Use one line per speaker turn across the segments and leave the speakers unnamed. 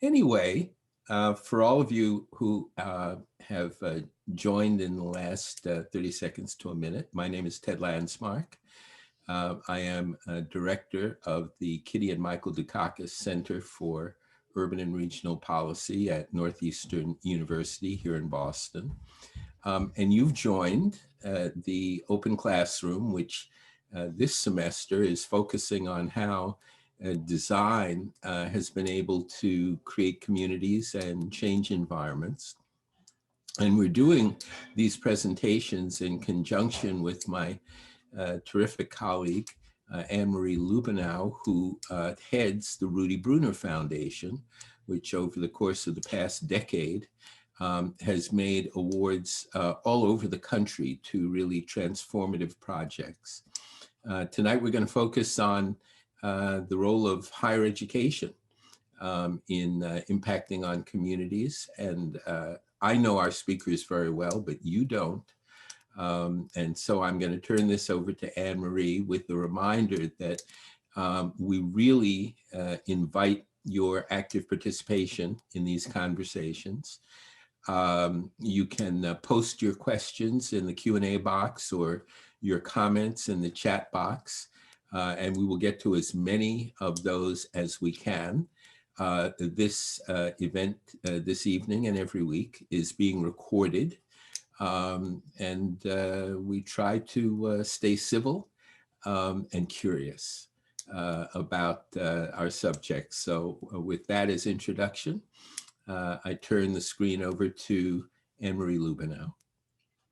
Anyway, for all of you who have joined in the last 30 seconds to a minute, my name is Ted Landsmark. I am a director of the Kitty and Michael Dukakis Center for Urban and Regional Policy at Northeastern University here in Boston. And you've joined the Open Classroom, which this semester is focusing on how design has been able to create communities and change environments. And we're doing these presentations in conjunction with my terrific colleague, Anne-Marie Lubenow, who heads the Rudy Bruner Foundation, which over the course of the past decade has made awards all over the country to really transformative projects. Tonight, we're going to focus on the role of higher education in impacting on communities. And I know our speakers very well, but you don't. And so I'm going to turn this over to Anne-Marie with the reminder that we really invite your active participation in these conversations. You can post your questions in the Q&A box or your comments in the chat box. And we will get to as many of those as we can. This event this evening and every week is being recorded. And we try to stay civil and curious about our subjects. So with that as introduction, I turn the screen over to Anne-Marie Lubenow.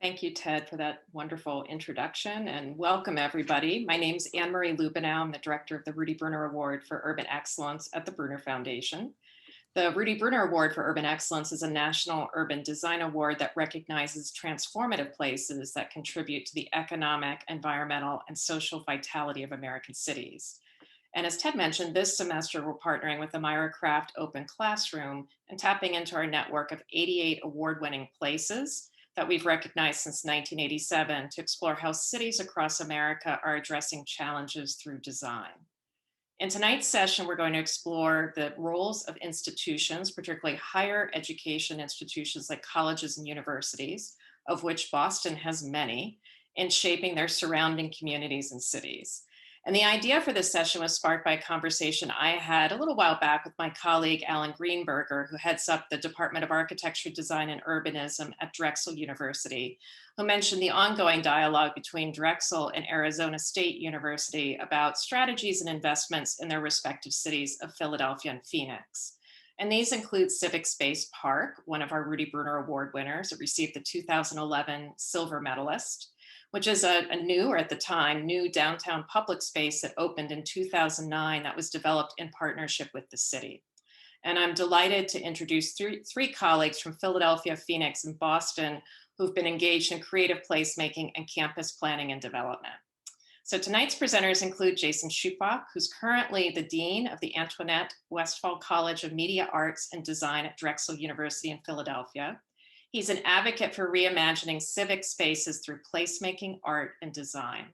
Thank you, Ted, for that wonderful introduction, and welcome everybody. My name is Anne-Marie Lubenow. I'm the director of the Rudy Bruner Award for Urban Excellence at the Bruner Foundation. The Rudy Bruner Award for Urban Excellence is a national urban design award that recognizes transformative places that contribute to the economic, environmental, and social vitality of American cities. And as Ted mentioned, this semester we're partnering with the Myra Kraft Open Classroom and tapping into our network of 88 award-winning places that we've recognized since 1987 to explore how cities across America are addressing challenges through design. In tonight's session, we're going to explore the roles of institutions, particularly higher education institutions like colleges and universities, of which Boston has many, in shaping their surrounding communities and cities. And the idea for this session was sparked by a conversation I had a little while back with my colleague, Alan Greenberger, who heads up the Department of Architecture, Design, and Urbanism at Drexel University, who mentioned the ongoing dialogue between Drexel and Arizona State University about strategies and investments in their respective cities of Philadelphia and Phoenix. And these include Civic Space Park, one of our Rudy Bruner Award winners. It received the 2011 Silver Medalist, which is a new, or at the time, new downtown public space that opened in 2009 that was developed in partnership with the city. And I'm delighted to introduce three colleagues from Philadelphia, Phoenix, and Boston who've been engaged in creative placemaking and campus planning and development. So tonight's presenters include Jason Schupach, who's currently the Dean of the Antoinette Westphal College of Media Arts and Design at Drexel University in Philadelphia. He's an advocate for reimagining civic spaces through placemaking, art, and design.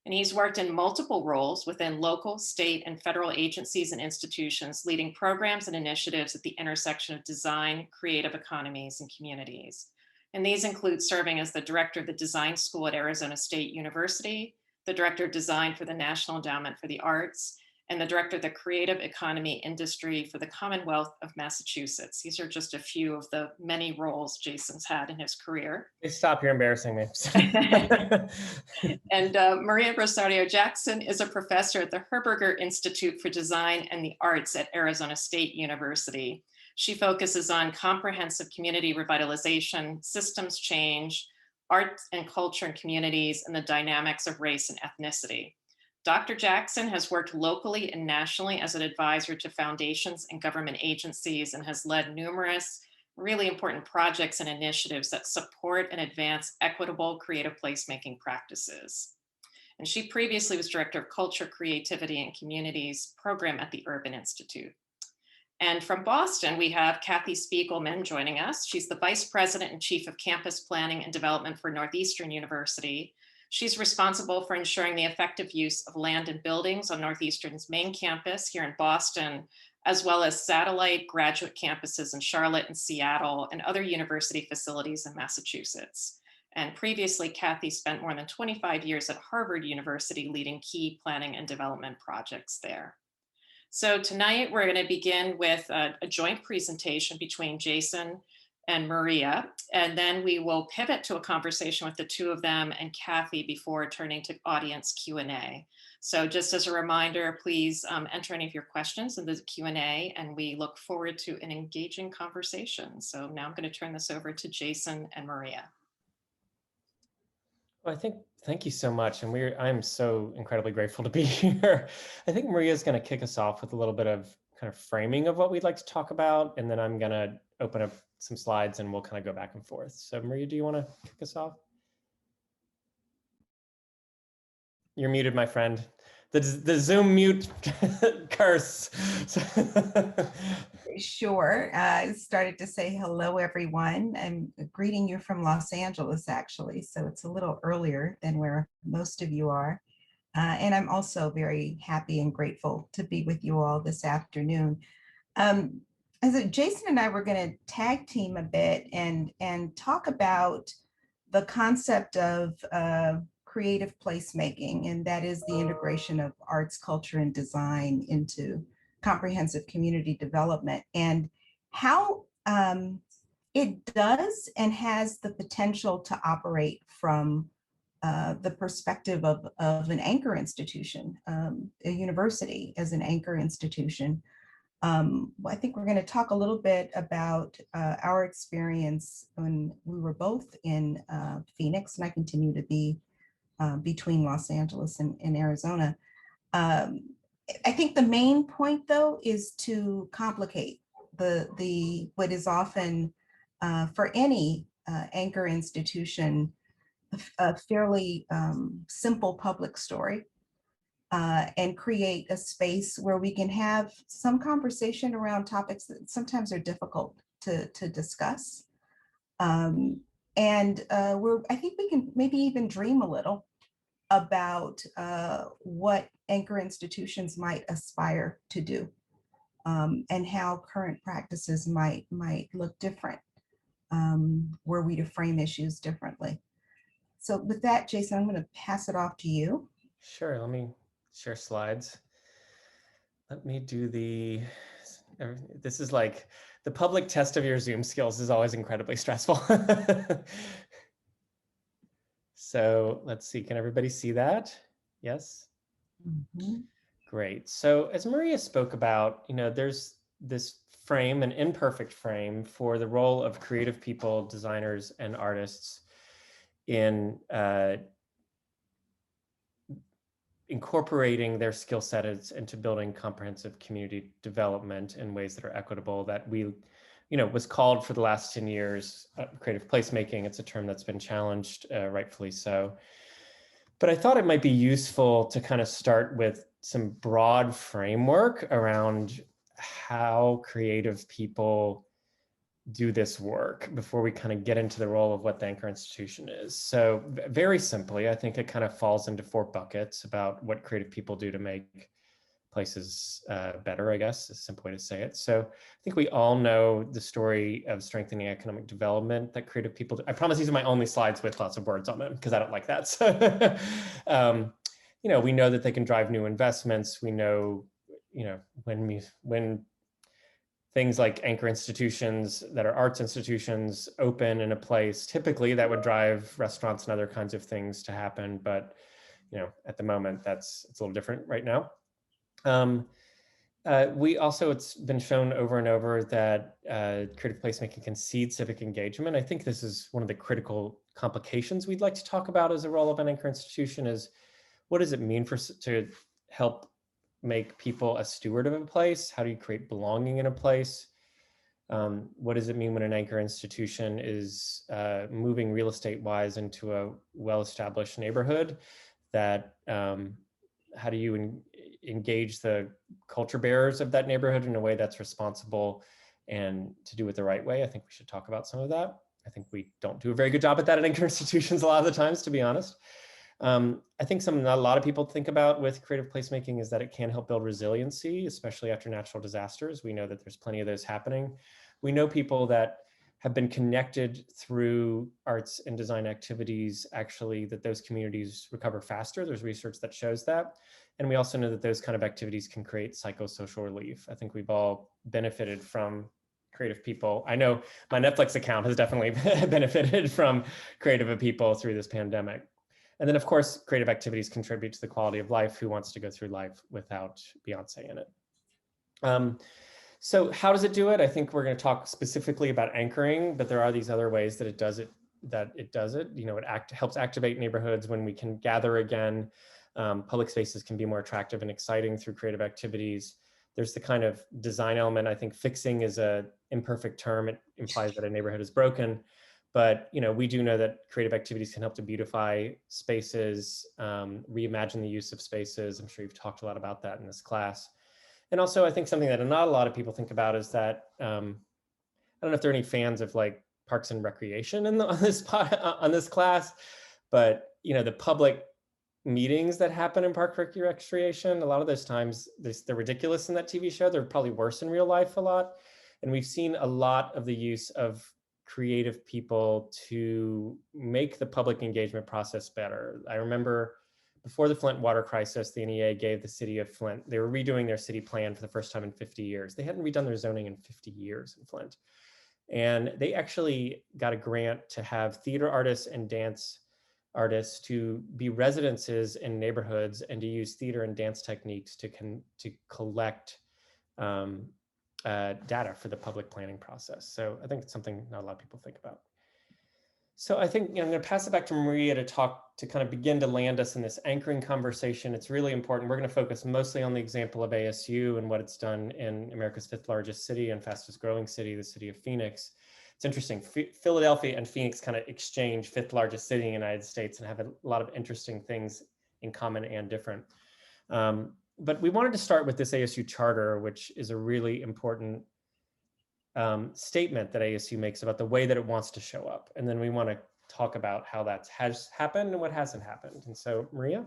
And he's worked in multiple roles within local, state, and federal agencies and institutions, leading programs and initiatives at the intersection of design, creative economies, and communities. And these include serving as the director of the design school at Arizona State University, the director of design for the National Endowment for the Arts, and the director of the creative economy industry for the Commonwealth of Massachusetts. These are just a few of the many roles Jason's had in his career.
Stop, you're embarrassing me.
And Maria Rosario Jackson is a professor at the Herberger Institute for Design and the Arts at Arizona State University. She focuses on comprehensive community revitalization, systems change, art and culture and communities, and the dynamics of race and ethnicity. Dr. Jackson has worked locally and nationally as an advisor to foundations and government agencies and has led numerous really important projects and initiatives that support and advance equitable creative placemaking practices. And she previously was Director of Culture, Creativity, and Communities program at the Urban Institute. And from Boston, we have Kathy Spiegelman joining us. She's the Vice President and Chief of Campus Planning and Development for Northeastern University. She's responsible for ensuring the effective use of land and buildings on Northeastern's main campus here in Boston, as well as satellite graduate campuses in Charlotte and Seattle and other university facilities in Massachusetts. And previously, Kathy spent more than 25 years at Harvard University leading key planning and development projects there. So tonight we're going to begin with a joint presentation between Jason and Maria, and then we will pivot to a conversation with the two of them and Kathy before turning to audience Q&A. So just as a reminder, please enter any of your questions in the Q&A, and we look forward to an engaging conversation. So now I'm going to turn this over to Jason and Maria.
Well, thank you so much. And I'm so incredibly grateful to be here. I think Maria's going to kick us off with a little bit of kind of framing of what we'd like to talk about. And then I'm going to open up some slides and we'll kind of go back and forth. So Maria, do you want to kick us off? You're muted, my friend. The Zoom mute curse.
Sure. I started to say hello, everyone. I'm greeting you from Los Angeles, actually. So it's a little earlier than where most of you are. And I'm also very happy and grateful to be with you all this afternoon. Jason and I were going to tag team a bit and talk about the concept of creative placemaking, and that is the integration of arts, culture, and design into comprehensive community development, and how it does and has the potential to operate from the perspective of an anchor institution, a university as an anchor institution. I think we're going to talk a little bit about our experience when we were both in Phoenix, and I continue to be between Los Angeles and Arizona. I think the main point, though, is to complicate the what is often for any anchor institution a fairly simple public story, and create a space where we can have some conversation around topics that sometimes are difficult to discuss. I think we can maybe even dream a little about what anchor institutions might aspire to do, and how current practices might look different were we to frame issues differently. So with that, Jason, I'm going to pass it off to you.
Sure, let me share slides. Let me do this is like the public test of your Zoom skills is always incredibly stressful. So let's see, can everybody see that? Yes?
Mm-hmm.
Great. So as Maria spoke about, there's this frame, an imperfect frame for the role of creative people, designers, and artists in incorporating their skill sets into building comprehensive community development in ways that are equitable, that was called for the last 10 years, creative placemaking. It's a term that's been challenged, rightfully so. But I thought it might be useful to kind of start with some broad framework around how creative people do this work before we kind of get into the role of what the anchor institution is. So very simply, I think it kind of falls into 4 buckets about what creative people do to make places better, I guess, is a simple way to say it. So I think we all know the story of strengthening economic development that creative people do. I promise these are my only slides with lots of words on them because I don't like that. So, we know that they can drive new investments. We know, when things like anchor institutions that are arts institutions open in a place, typically that would drive restaurants and other kinds of things to happen. But, at the moment, it's a little different right now. It's been shown over and over that creative placemaking can seed civic engagement. I think this is one of the critical complications we'd like to talk about as a role of an anchor institution is, what does it mean to help make people a steward of a place? How do you create belonging in a place? What does it mean when an anchor institution is moving real estate wise into a well-established neighborhood? That how do you engage the culture bearers of that neighborhood in a way that's responsible and to do it the right way? I think we should talk about some of that. I think we don't do a very good job at that at anchor institutions a lot of the times, to be honest. I think something that a lot of people think about with creative placemaking is that it can help build resiliency, especially after natural disasters. We know that there's plenty of those happening. We know people that have been connected through arts and design activities, actually, that those communities recover faster. There's research that shows that. And we also know that those kind of activities can create psychosocial relief. I think we've all benefited from creative people. I know my Netflix account has definitely benefited from creative people through this pandemic. And then, of course, creative activities contribute to the quality of life. Who wants to go through life without Beyonce in it? So how does it do it? I think we're going to talk specifically about anchoring, but there are these other ways that it does it. You know, it helps activate neighborhoods when we can gather again. Public spaces can be more attractive and exciting through creative activities. There's the kind of design element. I think fixing is an imperfect term. It implies that a neighborhood is broken. But you know, we do know that creative activities can help to beautify spaces, reimagine the use of spaces. I'm sure you've talked a lot about that in this class. And also, I think something that not a lot of people think about is that, I don't know if there are any fans of like Parks and Recreation on this class, but you know, the public meetings that happen in Park Recreation, a lot of those times they're ridiculous in that TV show. They're probably worse in real life a lot. And we've seen a lot of the use of creative people to make the public engagement process better. I remember before the Flint water crisis, the NEA gave the city of Flint, they were redoing their city plan for the first time in 50 years. They hadn't redone their zoning in 50 years in Flint. And they actually got a grant to have theater artists and dance artists to be residences in neighborhoods and to use theater and dance techniques to collect data for the public planning process. So I think it's something not a lot of people think about. So I think, you know, I'm going to pass it back to Maria to kind of begin to land us in this anchoring conversation. It's really important. We're going to focus mostly on the example of ASU and what it's done in America's 5th largest city and fastest growing city, the city of Phoenix. It's interesting. Philadelphia and Phoenix kind of exchange 5th largest city in the United States and have a lot of interesting things in common and different. But we wanted to start with this ASU Charter, which is a really important statement that ASU makes about the way that it wants to show up. And then we want to talk about how that has happened and what hasn't happened. And so, Maria?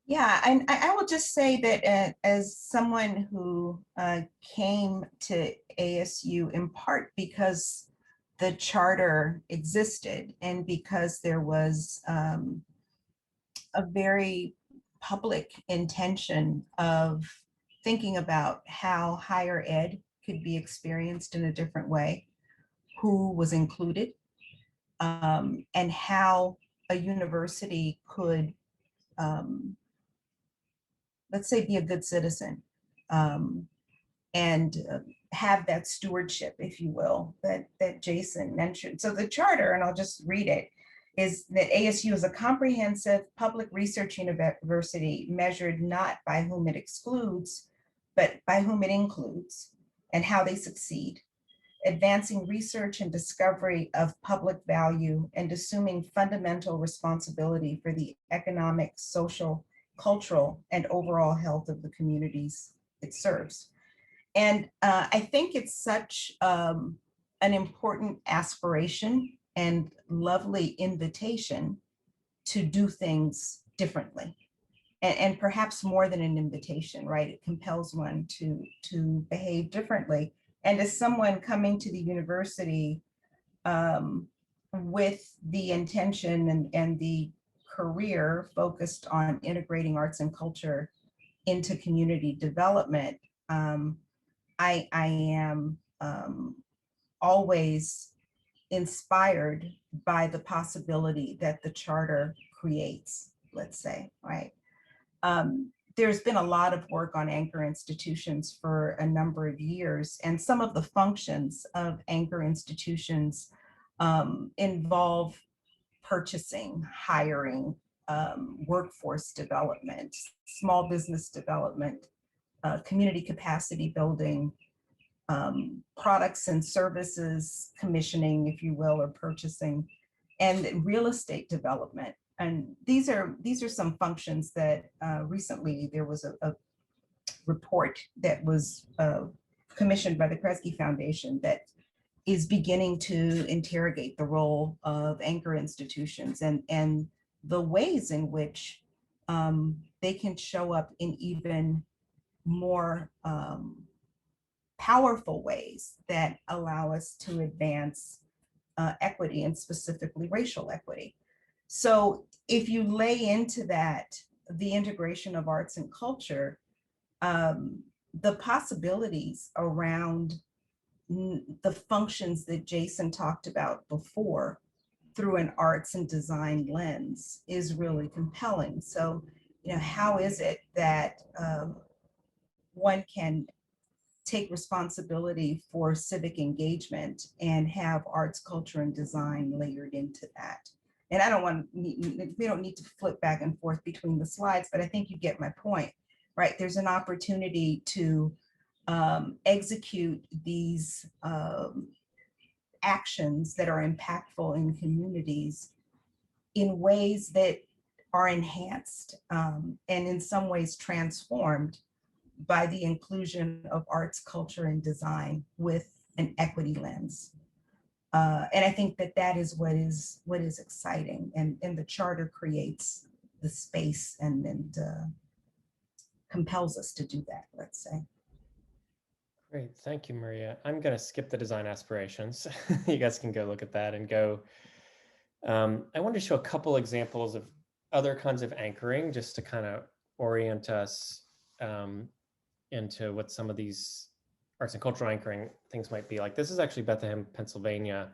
Yeah, and I will just say that as someone who came to ASU in part because the charter existed and because there was a very public intention of thinking about how higher ed could be experienced in a different way, who was included, and how a university could, let's say, be a good citizen and have that stewardship, if you will, that Jason mentioned. So the charter, and I'll just read it, is that ASU is a comprehensive public research university measured not by whom it excludes, but by whom it includes and how they succeed, advancing research and discovery of public value and assuming fundamental responsibility for the economic, social, cultural, and overall health of the communities it serves. And I think it's such an important aspiration and lovely invitation to do things differently. And perhaps more than an invitation, right? It compels one to behave differently. And as someone coming to the university with the intention and the career focused on integrating arts and culture into community development, I am always inspired by the possibility that the charter creates, let's say, right? There's been a lot of work on anchor institutions for a number of years, and some of the functions of anchor institutions involve purchasing, hiring, workforce development, small business development, community capacity building, products and services commissioning, if you will, or purchasing, and real estate development. And these are some functions that recently there was a report that was commissioned by the Kresge Foundation that is beginning to interrogate the role of anchor institutions and the ways in which they can show up in even more powerful ways that allow us to advance equity, and specifically racial equity. So if you lay into that the integration of arts and culture, the possibilities around the functions that Jason talked about before through an arts and design lens is really compelling. So, how is it that one can take responsibility for civic engagement and have arts, culture, and design layered into that? And we don't need to flip back and forth between the slides, but I think you get my point, right? There's an opportunity to execute these actions that are impactful in communities in ways that are enhanced and in some ways transformed by the inclusion of arts, culture, and design with an equity lens. And I think that is what is exciting, and the charter creates the space and compels us to do that, let's say.
Great, thank you, Maria. I'm going to skip the design aspirations. You guys can go look at that and go. I wanted to show a couple examples of other kinds of anchoring, just to kind of orient us into what some of these arts and cultural anchoring things might be like. This is actually Bethlehem, Pennsylvania.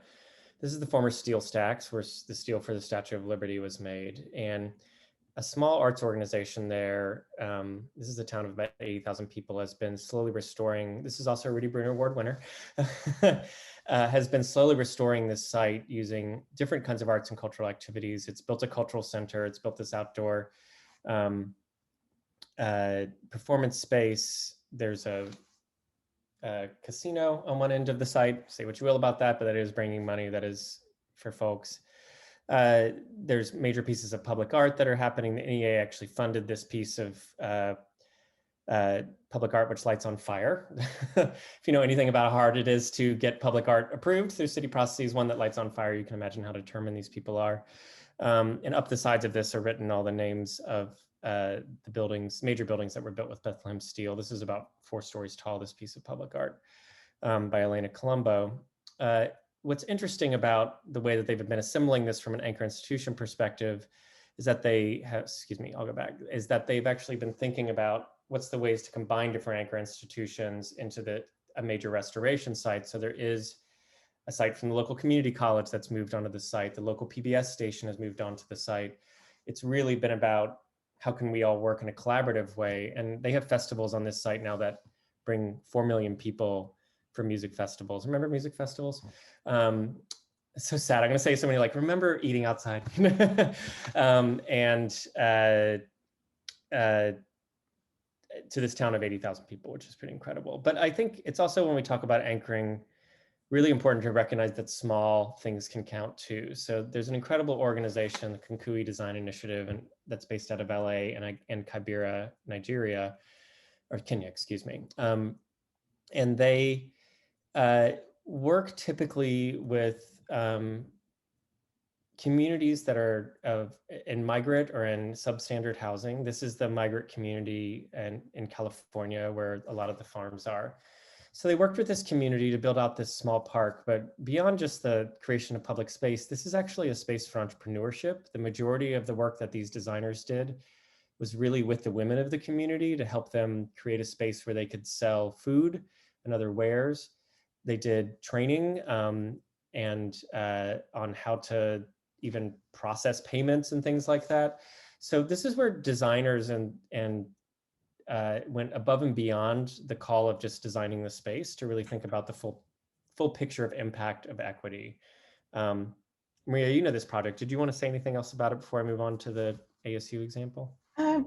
This is the former steel stacks where the steel for the Statue of Liberty was made. And a small arts organization there, this is a town of about 80,000 people, has been slowly restoring, this is also a Rudy Bruner Award winner, has been slowly restoring this site using different kinds of arts and cultural activities. It's built a cultural center, it's built this outdoor performance space. There's a casino on one end of the site. Say what you will about that, but that is bringing money that is for folks. There's major pieces of public art that are happening. The NEA actually funded this piece of public art, which lights on fire. If you know anything about how hard it is to get public art approved through city processes, one that lights on fire, you can imagine how determined these people are. And up the sides of this are written all the names of the buildings, major buildings that were built with Bethlehem steel. This is about 4 stories tall, this piece of public art by Elena Colombo. What's interesting about the way that they've been assembling this from an anchor institution perspective is that they have, excuse me, I'll go back, is that they've actually been thinking about what's the ways to combine different anchor institutions into a major restoration site. So there is a site from the local community college that's moved onto the site. The local PBS station has moved onto the site. It's really been about how can we all work in a collaborative way? And they have festivals on this site now that bring 4 million people for music festivals. Remember music festivals? It's so sad. I'm gonna say somebody like, remember eating outside? To this town of 80,000 people, which is pretty incredible. But I think it's also, when we talk about anchoring, really important to recognize that small things can count too. So there's an incredible organization, the Konkui Design Initiative, and that's based out of LA and Kibera, Nigeria, or Kenya, excuse me. And they work typically with communities that are in migrant or in substandard housing. This is the migrant community in California, where a lot of the farms are. So they worked with this community to build out this small park, but beyond just the creation of public space, this is actually a space for entrepreneurship. The majority of the work that these designers did was really with the women of the community to help them create a space where they could sell food and other wares. They did training and on how to even process payments and things like that. So this is where designers went above and beyond the call of just designing the space to really think about the full picture of impact of equity. Maria, you know this project. Did you want to say anything else about it before I move on to the ASU example?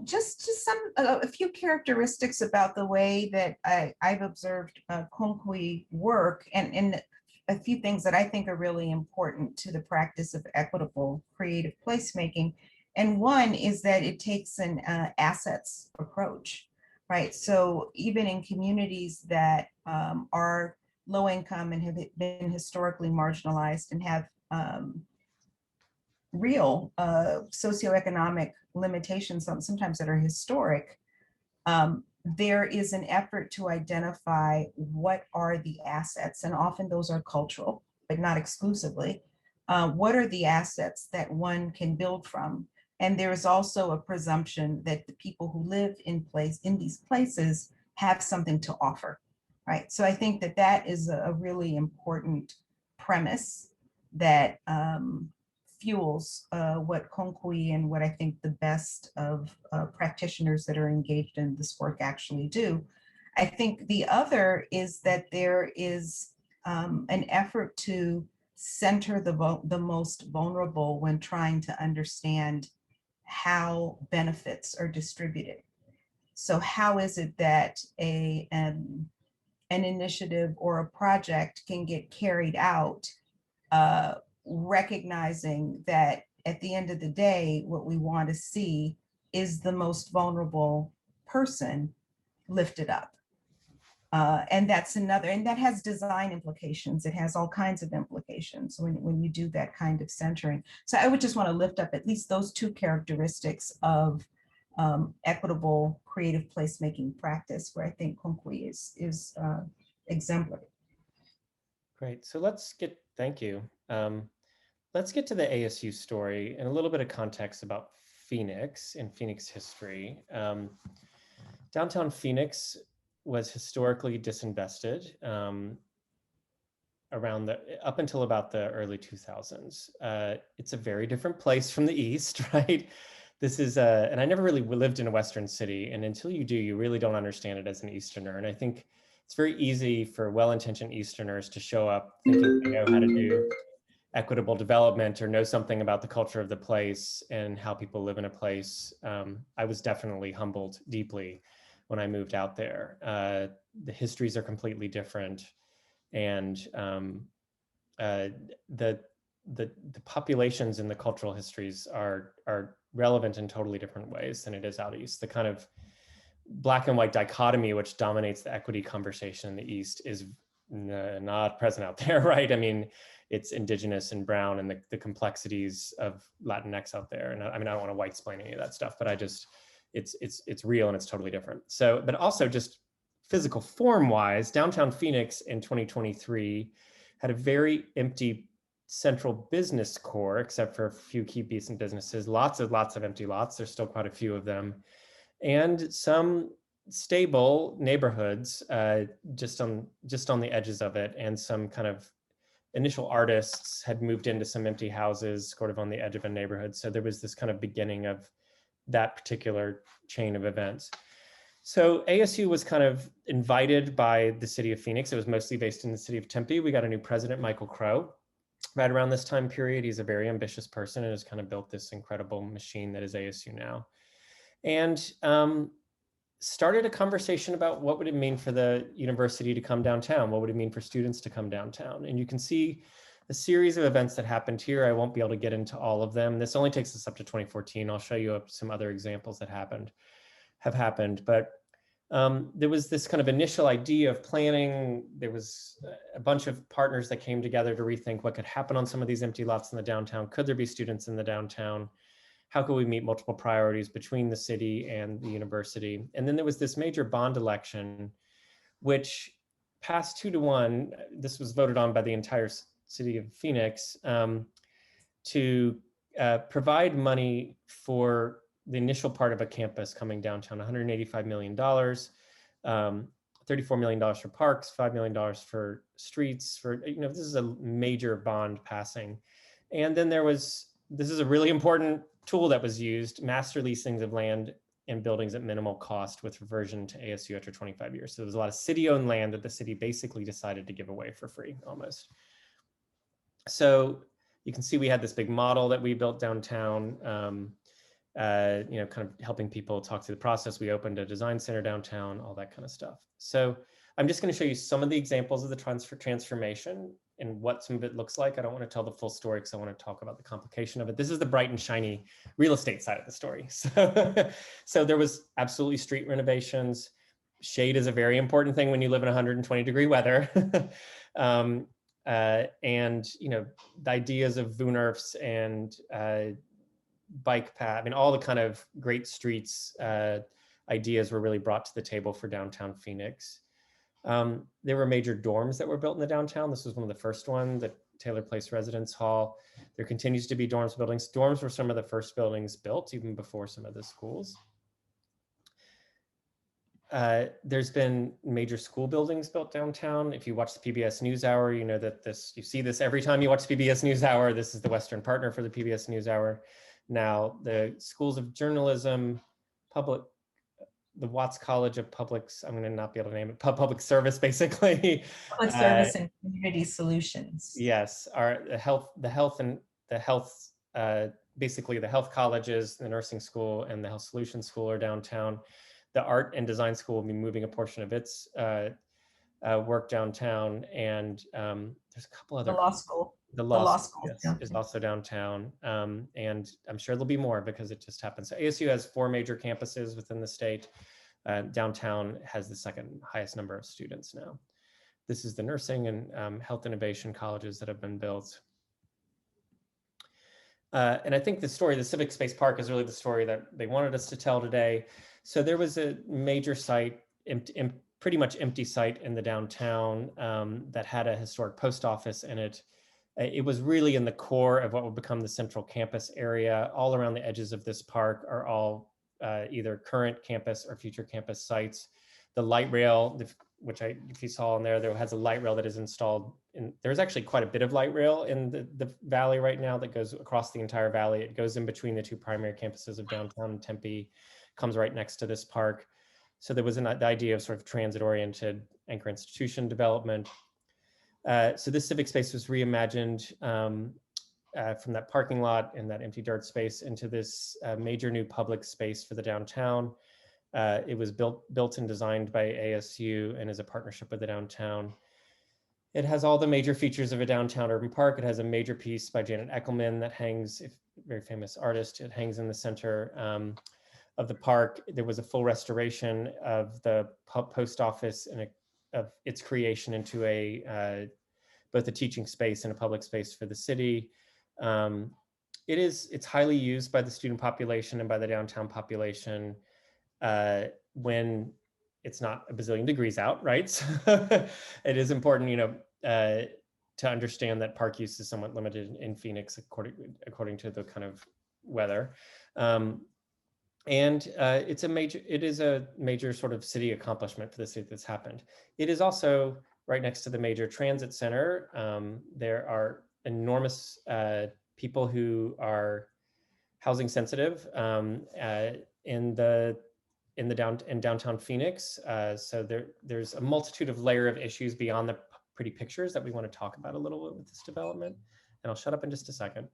Just a few characteristics about the way that I've observed Konkui work, and a few things that I think are really important to the practice of equitable creative placemaking. And one is that it takes an assets approach, right? So even in communities that are low income and have been historically marginalized and have real socioeconomic limitations, sometimes that are historic, there is an effort to identify what are the assets, and often those are cultural, but not exclusively. What are the assets that one can build from? And there is also a presumption that the people who live in these places have something to offer, right? So I think that that is a really important premise that fuels what Konkui and what I think the best of practitioners that are engaged in this work actually do. I think the other is that there is an effort to center the most vulnerable when trying to understand how benefits are distributed. So how is it that an initiative or a project can get carried out, recognizing that at the end of the day, what we want to see is the most vulnerable person lifted up. And that's another, and that has design implications. It has all kinds of implications when you do that kind of centering. So I would just want to lift up at least those two characteristics of equitable creative placemaking practice, where I think Konkui is exemplary.
Great. So thank you. Let's get to the ASU story and a little bit of context about Phoenix and Phoenix history. Downtown Phoenix was historically disinvested up until about the early 2000s. It's a very different place from the East, right? This is, and I never really lived in a Western city, and until you do, you really don't understand it as an Easterner. And I think it's very easy for well-intentioned Easterners to show up thinking they know how to do equitable development or know something about the culture of the place and how people live in a place. I was definitely humbled deeply when I moved out there. The histories are completely different, and the populations and the cultural histories are relevant in totally different ways than it is out east. The kind of black and white dichotomy which dominates the equity conversation in the East is not present out there, right? I mean, it's indigenous and brown and the complexities of Latinx out there. And I mean, I don't want to white explain any of that stuff, but it's real and it's totally different. So, but also just physical form wise, downtown Phoenix in 2023 had a very empty central business core, except for a few key decent businesses, lots of empty lots. There's still quite a few of them. And some stable neighborhoods just on the edges of it, and some kind of initial artists had moved into some empty houses sort of on the edge of a neighborhood. So there was this kind of beginning of that particular chain of events. So ASU was kind of invited by the city of Phoenix. It was mostly based in the city of Tempe. We got a new president, Michael Crow, right around this time period. He's a very ambitious person and has kind of built this incredible machine that is ASU now. And started a conversation about what would it mean for the university to come downtown? What would it mean for students to come downtown? And you can see a series of events that happened here. I won't be able to get into all of them. This only takes us up to 2014. I'll show you some other examples that have happened. But there was this kind of initial idea of planning. There was a bunch of partners that came together to rethink what could happen on some of these empty lots in the downtown. Could there be students in the downtown? How could we meet multiple priorities between the city and the university? And then there was this major bond election, which passed 2-1. This was voted on by the entire city of Phoenix to provide money for the initial part of a campus coming downtown, $185 million, $34 million for parks, $5 million for streets, this is a major bond passing. And then this is a really important tool that was used, master leasings of land and buildings at minimal cost with reversion to ASU after 25 years. So there's a lot of city-owned land that the city basically decided to give away for free, almost. So you can see we had this big model that we built downtown, kind of helping people talk through the process. We opened a design center downtown, all that kind of stuff. So I'm just going to show you some of the examples of the transformation and what some of it looks like. I don't want to tell the full story because I want to talk about the complication of it. This is the bright and shiny real estate side of the story. So there was absolutely street renovations. Shade is a very important thing when you live in 120-degree weather. And, the ideas of Wunnerfs and bike path, I mean, all the kind of great streets ideas were really brought to the table for downtown Phoenix. There were major dorms that were built in the downtown. This was one of the first one, the Taylor Place Residence Hall. There continues to be dorms buildings. Dorms were some of the first buildings built, even before some of the schools. There's been major school buildings built downtown. If you watch the PBS NewsHour, you know that you see this every time you watch the PBS NewsHour. This is the Western partner for the PBS NewsHour. Now, the schools of journalism, the Watts College of Publics, I'm going to not be able to name it, public service, basically.
Public service and community solutions.
Yes, basically the health colleges, the nursing school, and the health solutions school are downtown. The art and design school will be moving a portion of its work downtown, and there's a couple other.
The law school.
The law school is also downtown, and I'm sure there'll be more because it just happened. So ASU has 4 major campuses within the state. Downtown has the second highest number of students now. This is the nursing and health innovation colleges that have been built. And I think the story, the Civic Space Park, is really the story that they wanted us to tell today. So there was a major site, pretty much empty site in the downtown that had a historic post office in it. It was really in the core of what would become the central campus area. All around the edges of this park are all either current campus or future campus sites. The light rail, which if you saw in there has a light rail that is installed. There's actually quite a bit of light rail in the valley right now that goes across the entire valley. It goes in between the 2 primary campuses of downtown and Tempe, comes right next to this park. So there was the idea of sort of transit-oriented anchor institution development. So this civic space was reimagined from that parking lot and that empty dirt space into this major new public space for the downtown. It was built and designed by ASU and is a partnership with the downtown. It has all the major features of a downtown urban park. It has a major piece by Janet Eckelman that hangs, very famous artist, it hangs in the center of the park. There was a full restoration of the post office and of its creation into both a teaching space and a public space for the city. It's highly used by the student population and by the downtown population when it's not a bazillion degrees out, right? So it is important, to understand that park use is somewhat limited in Phoenix according to the kind of weather. And it is a major sort of city accomplishment for the city that's happened. It is also right next to the major transit center. There are enormous people who are housing sensitive in downtown Phoenix. So there's a multitude of layer of issues beyond the pretty pictures that we want to talk about a little bit with this development. And I'll shut up in just a second.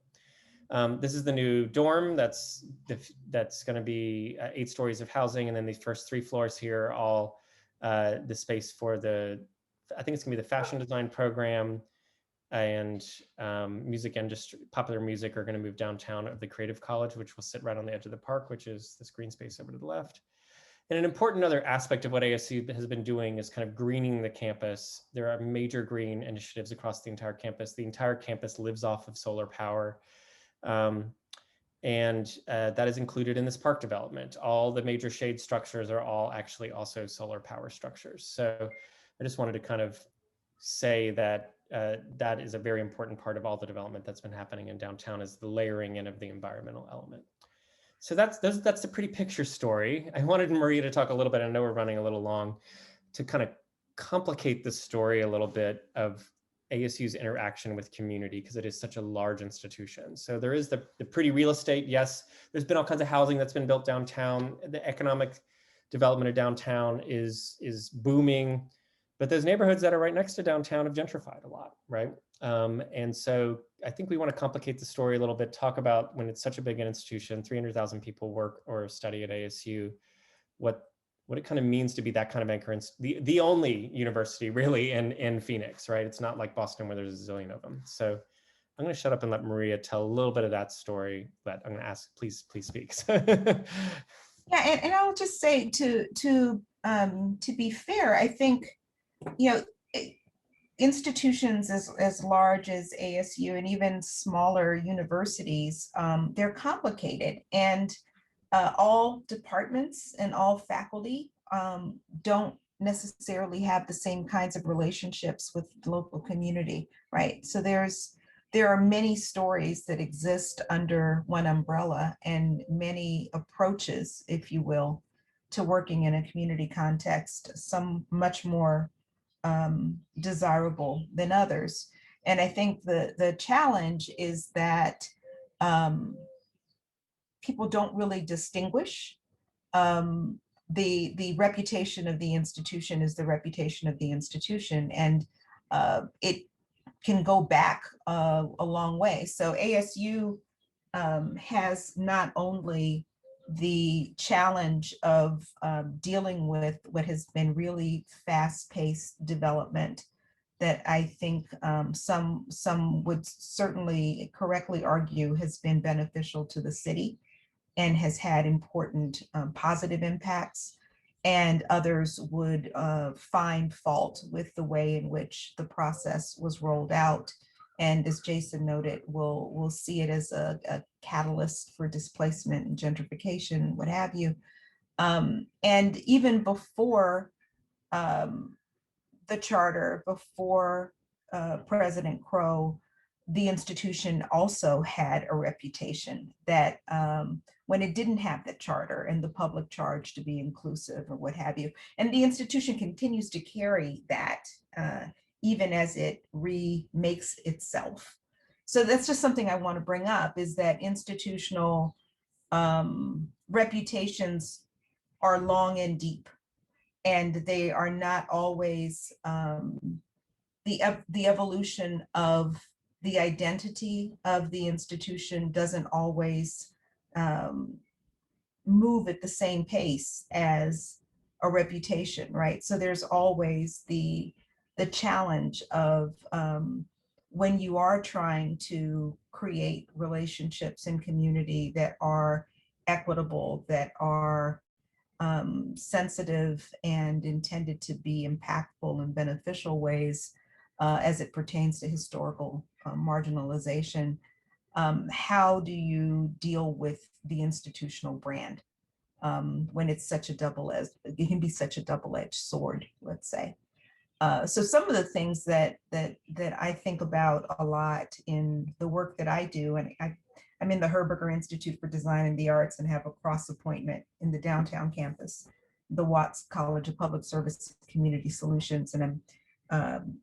This is the new dorm that's going to be 8 stories of housing, and then the first 3 floors here are all the space for I think it's going to be the fashion design program, and music industry, popular music are going to move downtown of the Creative College, which will sit right on the edge of the park, which is this green space over to the left. And an important other aspect of what ASU has been doing is kind of greening the campus. There are major green initiatives across the entire campus. The entire campus lives off of solar power. And that is included in this park development. All the major shade structures are all actually also solar power structures. So I just wanted to kind of say that that is a very important part of all the development that's been happening in downtown, is the layering in of the environmental element. So that's the pretty picture story. I wanted Maria to talk a little bit, I know we're running a little long, to kind of complicate the story a little bit of ASU's interaction with community, because it is such a large institution. So there is the pretty real estate. Yes, there's been all kinds of housing that's been built downtown. The economic development of downtown is booming, but those neighborhoods that are right next to downtown have gentrified a lot, right? And so I think we want to complicate the story a little bit, talk about when it's such a big institution, 300,000 people work or study at ASU, what it kind of means to be that kind of anchor, the only university really in Phoenix, right? It's not like Boston where there's a zillion of them. So I'm going to shut up and let Maria tell a little bit of that story, but I'm going to ask, please speak.
Yeah, and I'll just say to be fair, I think, institutions as large as ASU and even smaller universities, they're complicated, and all departments and all faculty don't necessarily have the same kinds of relationships with the local community, right? So there are many stories that exist under one umbrella and many approaches, if you will, to working in a community context, some much more desirable than others. And I think the challenge is that people don't really distinguish. The reputation of the institution is the reputation of the institution, and it can go back a long way. So ASU has not only the challenge of dealing with what has been really fast-paced development that I think some would certainly correctly argue has been beneficial to the city and has had important positive impacts, and others would find fault with the way in which the process was rolled out. And as Jason noted, we'll see it as a catalyst for displacement and gentrification, what have you. And even before the charter, before President Crow, the institution also had a reputation that when it didn't have the charter and the public charge to be inclusive or what have you, and the institution continues to carry that even as it remakes itself. So that's just something I want to bring up, is that institutional reputations are long and deep, and they are not always the evolution of the identity of the institution doesn't always move at the same pace as a reputation, right? So there's always the challenge of when you are trying to create relationships in community that are equitable, that are sensitive and intended to be impactful in beneficial ways as it pertains to historical marginalization. How do you deal with the institutional brand when it's such a it can be such a double-edged sword, let's say. So some of the things that I think about a lot in the work that I do, and I'm in the Herberger Institute for Design and the Arts and have a cross appointment in the downtown campus, the Watts College of Public Service Community Solutions, and I'm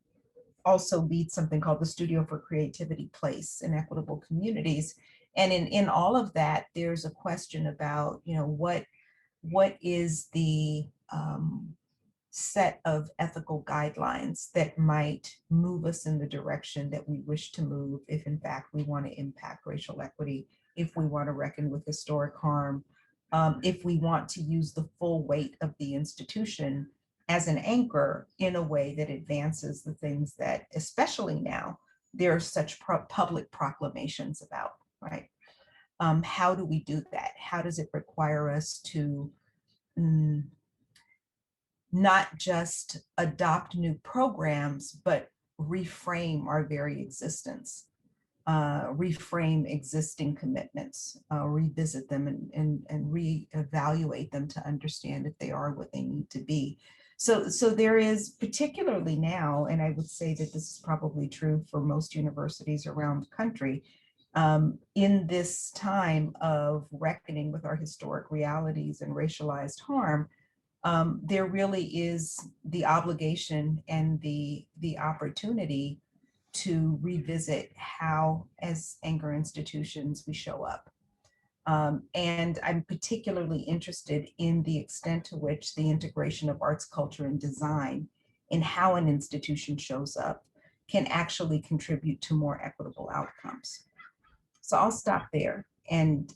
also lead something called the Studio for Creativity Place in Equitable Communities. And in all of that, there's a question about, what is the set of ethical guidelines that might move us in the direction that we wish to move, if in fact we want to impact racial equity, if we want to reckon with historic harm, if we want to use the full weight of the institution as an anchor in a way that advances the things that, especially now, there are such public proclamations about, right? How do we do that? How does it require us to not just adopt new programs, but reframe our very existence, reframe existing commitments, revisit them and reevaluate them to understand if they are what they need to be. So there is, particularly now, and I would say that this is probably true for most universities around the country, in this time of reckoning with our historic realities and racialized harm, there really is the obligation and the opportunity to revisit how, as anchor institutions, we show up. And I'm particularly interested in the extent to which the integration of arts, culture, and design in how an institution shows up can actually contribute to more equitable outcomes. So I'll stop there. And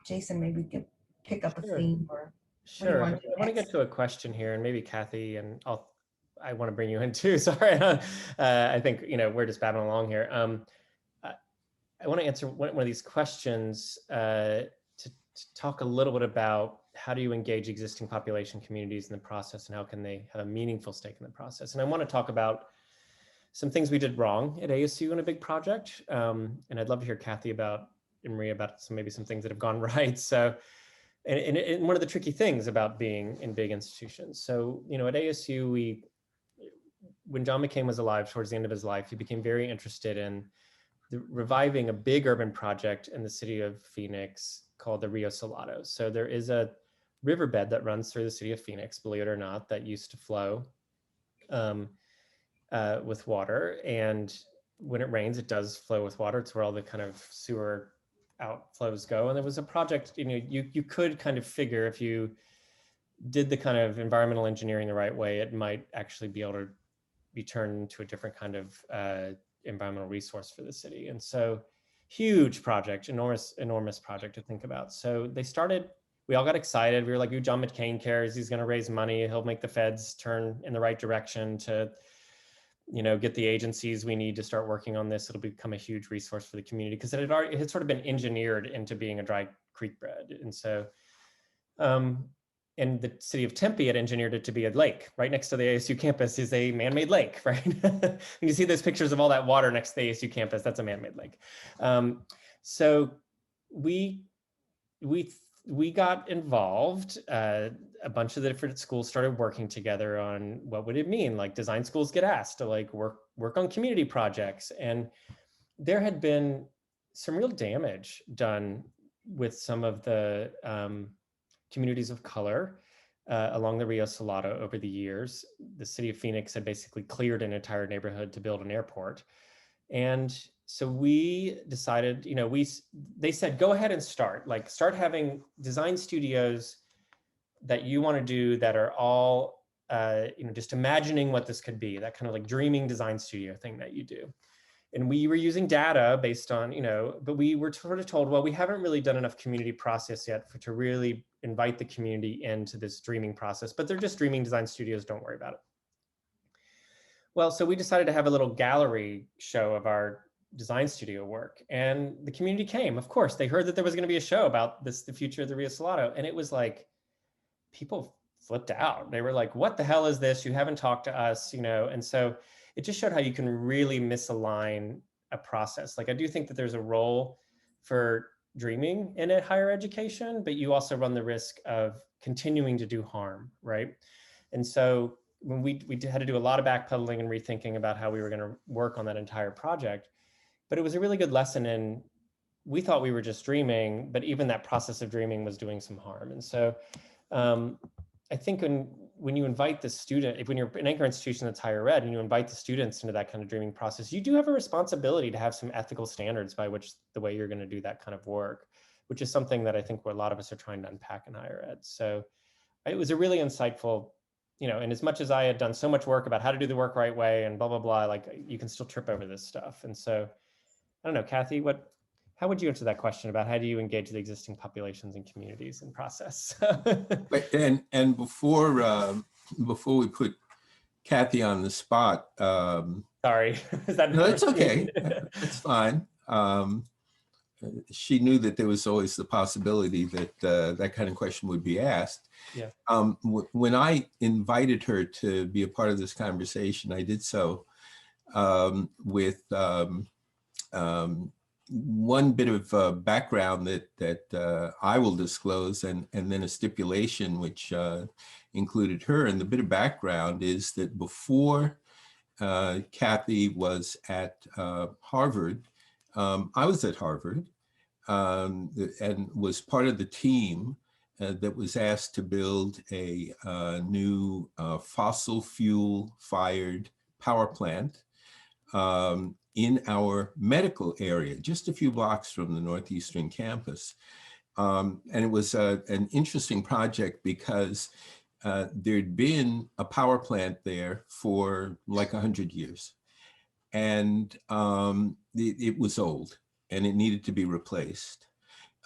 Jason, maybe we can pick up a theme or
Sure. I want to get to a question here, and maybe Kathy, and I want to bring you in too. Sorry, I think we're just babbling along here. I want to answer one of these questions to talk a little bit about how do you engage existing population communities in the process, and how can they have a meaningful stake in the process. And I want to talk about some things we did wrong at ASU in a big project. And I'd love to hear Kathy and Maria about maybe some things that have gone right. So, and one of the tricky things about being in big institutions. So, at ASU, when John McCain was alive towards the end of his life, he became very interested in reviving a big urban project in the city of Phoenix called the Rio Salado. So there is a riverbed that runs through the city of Phoenix, believe it or not, that used to flow with water. And when it rains, it does flow with water. It's where all the kind of sewer outflows go. And there was a project, you could kind of figure if you did the kind of environmental engineering the right way, it might actually be able to be turned into a different kind of environmental resource for the city. And so huge project, enormous project to think about. So they started, we all got excited. We were like, ooh, John McCain cares. He's going to raise money. He'll make the feds turn in the right direction to, get the agencies we need to start working on this. It'll become a huge resource for the community because it had sort of been engineered into being a dry creek bed. And so, and the city of Tempe had engineered it to be a lake. Right next to the ASU campus is a man-made lake, right? And you see those pictures of all that water next to the ASU campus, that's a man-made lake. So we got involved. A bunch of the different schools started working together on what would it mean? Like design schools get asked to like work on community projects. And there had been some real damage done with some of the communities of color along the Rio Salado over the years. The city of Phoenix had basically cleared an entire neighborhood to build an airport. And so we decided, they said, go ahead and start having design studios that you want to do that are all, just imagining what this could be, that kind of like dreaming design studio thing that you do. And we were using data based on, but we were sort of told, well, we haven't really done enough community process yet to really invite the community into this dreaming process, but they're just dreaming design studios, don't worry about it. Well, so we decided to have a little gallery show of our design studio work, and the community came. Of course, they heard that there was going to be a show about the future of the Rio Salado, and it was like, people flipped out. They were like, what the hell is this? You haven't talked to us, and so it just showed how you can really misalign a process. Like, I do think that there's a role for dreaming in a higher education, but you also run the risk of continuing to do harm, right? And so when we had to do a lot of backpedaling and rethinking about how we were going to work on that entire project, but it was a really good lesson in, we thought we were just dreaming, but even that process of dreaming was doing some harm. And so I think when you invite the student, when you're an anchor institution that's higher ed and you invite the students into that kind of dreaming process, you do have a responsibility to have some ethical standards by which the way you're going to do that kind of work, which is something that I think a lot of us are trying to unpack in higher ed. So it was a really insightful, and as much as I had done so much work about how to do the work right way and blah, blah, blah, like you can still trip over this stuff. And so, I don't know, Kathy, how would you answer that question about how do you engage the existing populations and communities in process?
and before we put Kathy on the spot,
sorry, is that
no, it's okay. It's fine. She knew that there was always the possibility that that kind of question would be asked.
Yeah.
When I invited her to be a part of this conversation, I did so with one bit of background that I will disclose, and then a stipulation which included her. And the bit of background is that before Kathy was at Harvard, I was at Harvard and was part of the team that was asked to build a new fossil fuel fired power plant in our medical area, just a few blocks from the Northeastern campus. And it was an interesting project because there'd been a power plant there for like 100 years. And it was old and it needed to be replaced.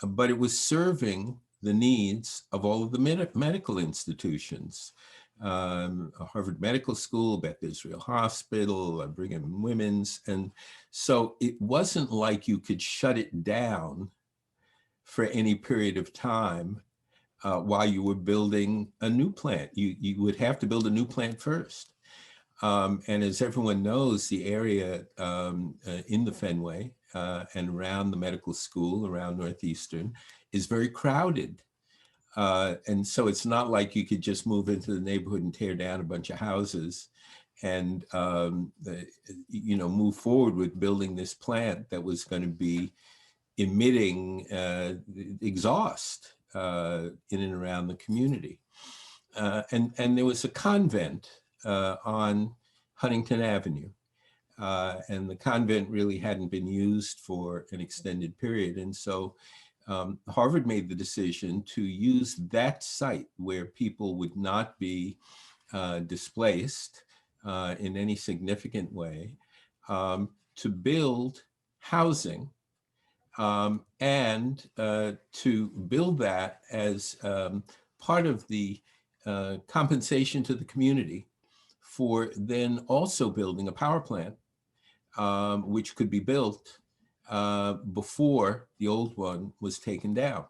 But it was serving the needs of all of the medical institutions. Harvard Medical School, Beth Israel Hospital, Brigham and Women's. And so it wasn't like you could shut it down for any period of time while you were building a new plant. You would have to build a new plant first. And as everyone knows, the area in the Fenway and around the medical school, around Northeastern, is very crowded. And so it's not like you could just move into the neighborhood and tear down a bunch of houses and move forward with building this plant that was going to be emitting exhaust in and around the community. And there was a convent on Huntington Avenue. And the convent really hadn't been used for an extended period. And so Harvard made the decision to use that site where people would not be displaced in any significant way to build housing and to build that as part of the compensation to the community for then also building a power plant, which could be built before the old one was taken down.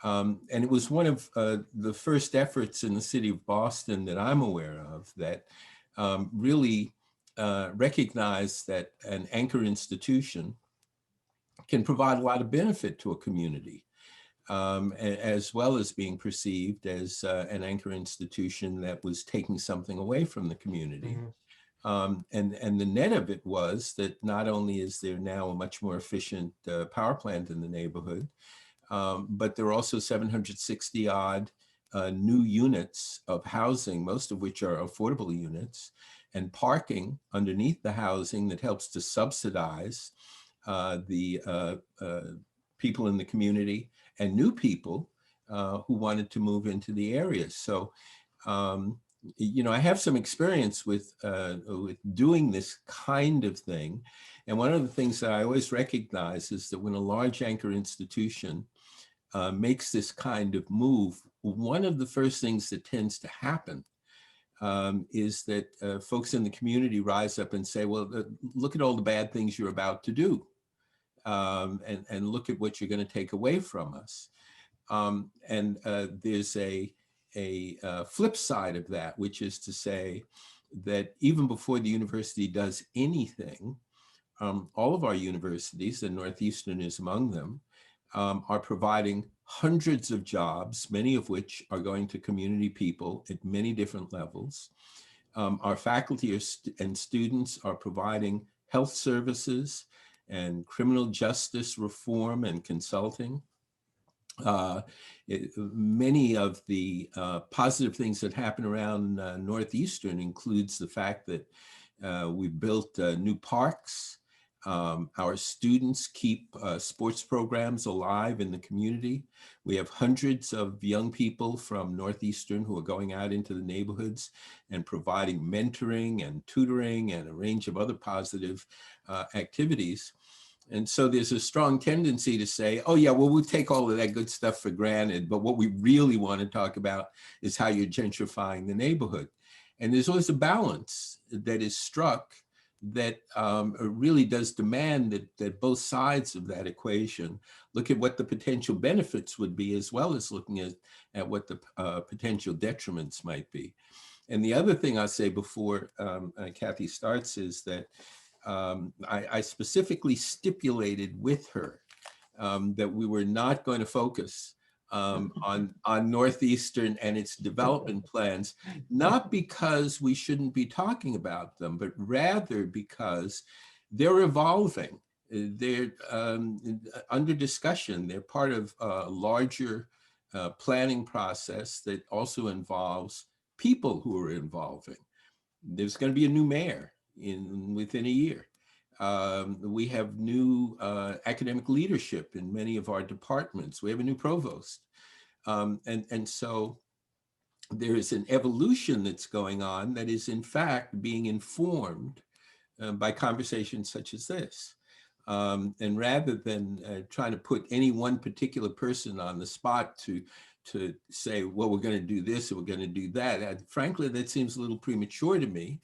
And it was one of the first efforts in the city of Boston that I'm aware of that really recognized that an anchor institution can provide a lot of benefit to a community, as well as being perceived as an anchor institution that was taking something away from the community. And the net of it was that not only is there now a much more efficient power plant in the neighborhood, but there are also 760 odd new units of housing, most of which are affordable units, and parking underneath the housing that helps to subsidize the people in the community and new people who wanted to move into the area. So, I have some experience with doing this kind of thing. And one of the things that I always recognize is that when a large anchor institution makes this kind of move, one of the first things that tends to happen is that folks in the community rise up and say, well, look at all the bad things you're about to do. And look at what you're going to take away from us. And there's a flip side of that, which is to say that even before the university does anything, all of our universities, and Northeastern is among them, are providing hundreds of jobs, many of which are going to community people at many different levels. Our faculty and students are providing health services and criminal justice reform and consulting. Many of the positive things that happen around Northeastern includes the fact that we've built new parks. Our students keep sports programs alive in the community. We have hundreds of young people from Northeastern who are going out into the neighborhoods and providing mentoring and tutoring and a range of other positive activities. And so there's a strong tendency to say, oh yeah, well, we'll take all of that good stuff for granted, but what we really want to talk about is how you're gentrifying the neighborhood. And there's always a balance that is struck that really does demand that both sides of that equation look at what the potential benefits would be, as well as looking at what the potential detriments might be. And the other thing I'll say before Kathy starts is that I specifically stipulated with her that we were not going to focus on Northeastern and its development plans, not because we shouldn't be talking about them, but rather because they're evolving. They're under discussion. They're part of a larger planning process that also involves people who are involving. There's going to be a new mayor within a year. We have new academic leadership in many of our departments. We have a new provost. And so there is an evolution that's going on that is in fact being informed by conversations such as this. And rather than trying to put any one particular person on the spot to say, well, we're going to do this or we're going to do that, frankly, that seems a little premature to me.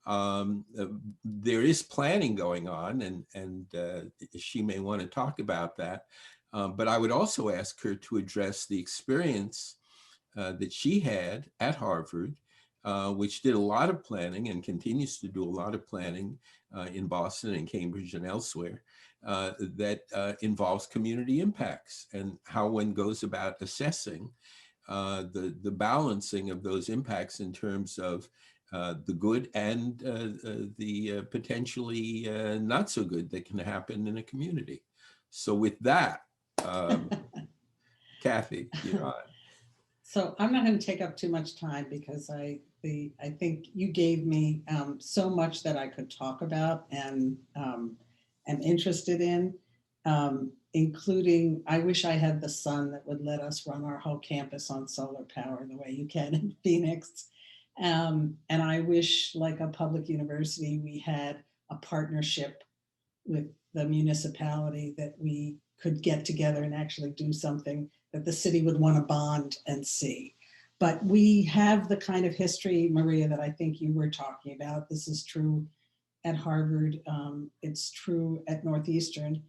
There is planning going on, and she may want to talk about that. But I would also ask her to address the experience that she had at Harvard which did a lot of planning and continues to do a lot of planning in Boston and Cambridge and elsewhere, that involves community impacts and how one goes about assessing the balancing of those impacts in terms of the good and the potentially not so good that can happen in a community. So with that, Kathy, you're on.
So I'm not going to take up too much time because I think you gave me so much that I could talk about and am interested in, including, I wish I had the sun that would let us run our whole campus on solar power the way you can in Phoenix. And I wish, like a public university, we had a partnership with the municipality that we could get together and actually do something that the city would want to bond and see. But we have the kind of history, Maria, that I think you were talking about. This is true at Harvard. It's true at Northeastern.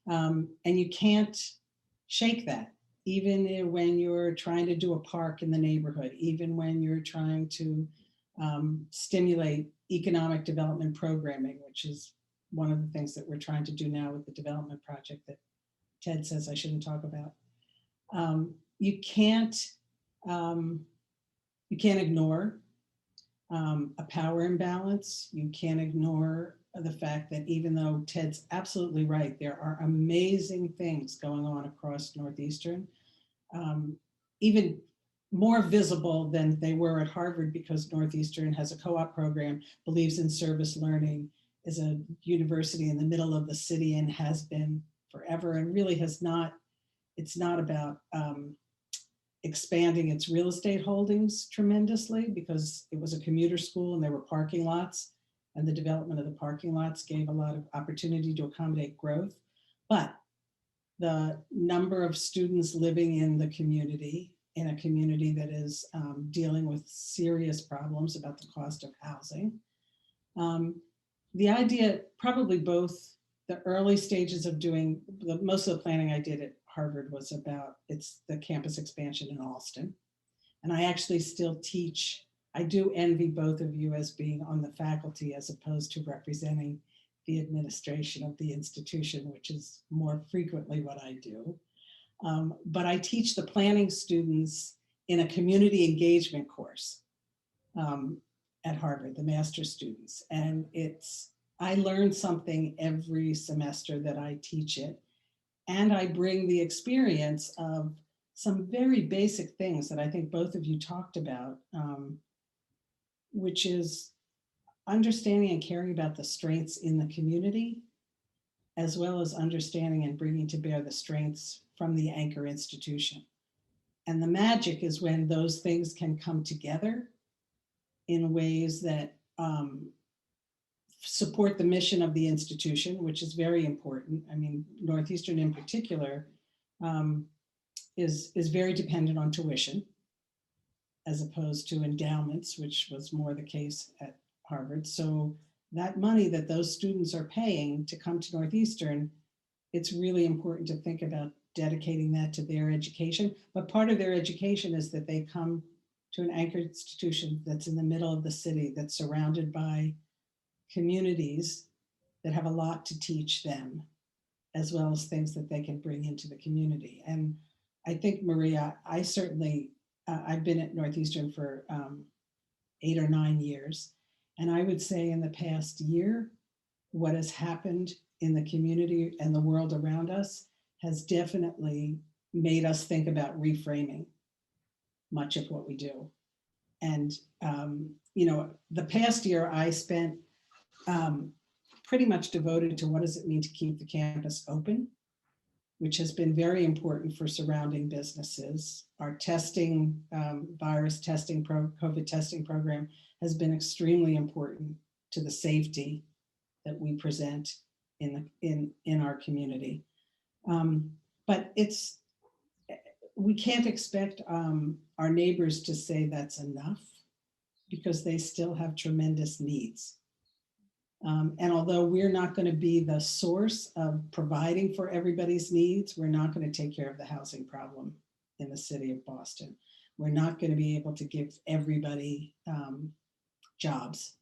And you can't shake that, even when you're trying to do a park in the neighborhood, even when you're trying to stimulate economic development programming, which is one of the things that we're trying to do now with the development project that Ted says I shouldn't talk about. You can't ignore a power imbalance. You can't ignore the fact that even though Ted's absolutely right, there are amazing things going on across Northeastern, even more visible than they were at Harvard, because Northeastern has a co-op program, believes in service learning, is a university in the middle of the city and has been forever, and really has not, it's not about expanding its real estate holdings tremendously, because it was a commuter school and there were parking lots, and the development of the parking lots gave a lot of opportunity to accommodate growth. But the number of students living in the community, in a community that is dealing with serious problems about the cost of housing. The idea, probably both the early stages of doing, most of the planning I did at Harvard was about the campus expansion in Allston. And I actually still teach. I do envy both of you as being on the faculty as opposed to representing the administration of the institution, which is more frequently what I do. But I teach the planning students in a community engagement course at Harvard, the master's students. And I learn something every semester that I teach it. And I bring the experience of some very basic things that I think both of you talked about, which is understanding and caring about the strengths in the community, as well as understanding and bringing to bear the strengths from the anchor institution. And the magic is when those things can come together in ways that support the mission of the institution, which is very important. I mean, Northeastern in particular is very dependent on tuition, as opposed to endowments, which was more the case at Harvard. So that money that those students are paying to come to Northeastern, it's really important to think about dedicating that to their education. But part of their education is that they come to an anchor institution that's in the middle of the city, that's surrounded by communities that have a lot to teach them, as well as things that they can bring into the community. And I think, Maria, I certainly, I've been at Northeastern for 8 or 9 years. And I would say in the past year, what has happened in the community and the world around us has definitely made us think about reframing much of what we do. And, you know, the past year I spent pretty much devoted to what does it mean to keep the campus open, which has been very important for surrounding businesses. Our testing, virus testing, COVID testing program has been extremely important to the safety that we present in our community. But we can't expect our neighbors to say that's enough, because they still have tremendous needs. And although we're not going to be the source of providing for everybody's needs, we're not going to take care of the housing problem in the city of Boston. We're not going to be able to give everybody jobs,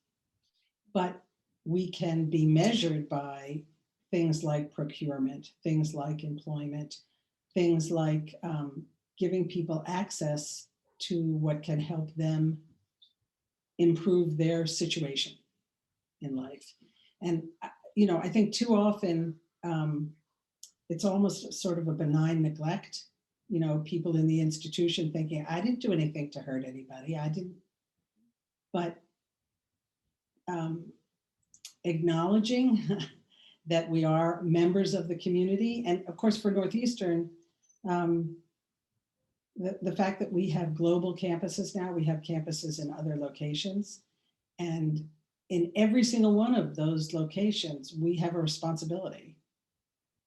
but we can be measured by things like procurement, things like employment, things like giving people access to what can help them improve their situation in life. And, you know, I think too often it's almost sort of a benign neglect. You know, people in the institution thinking, I didn't do anything to hurt anybody. I didn't, but acknowledging that we are members of the community. And of course, for Northeastern, the fact that we have global campuses now, we have campuses in other locations. And in every single one of those locations, we have a responsibility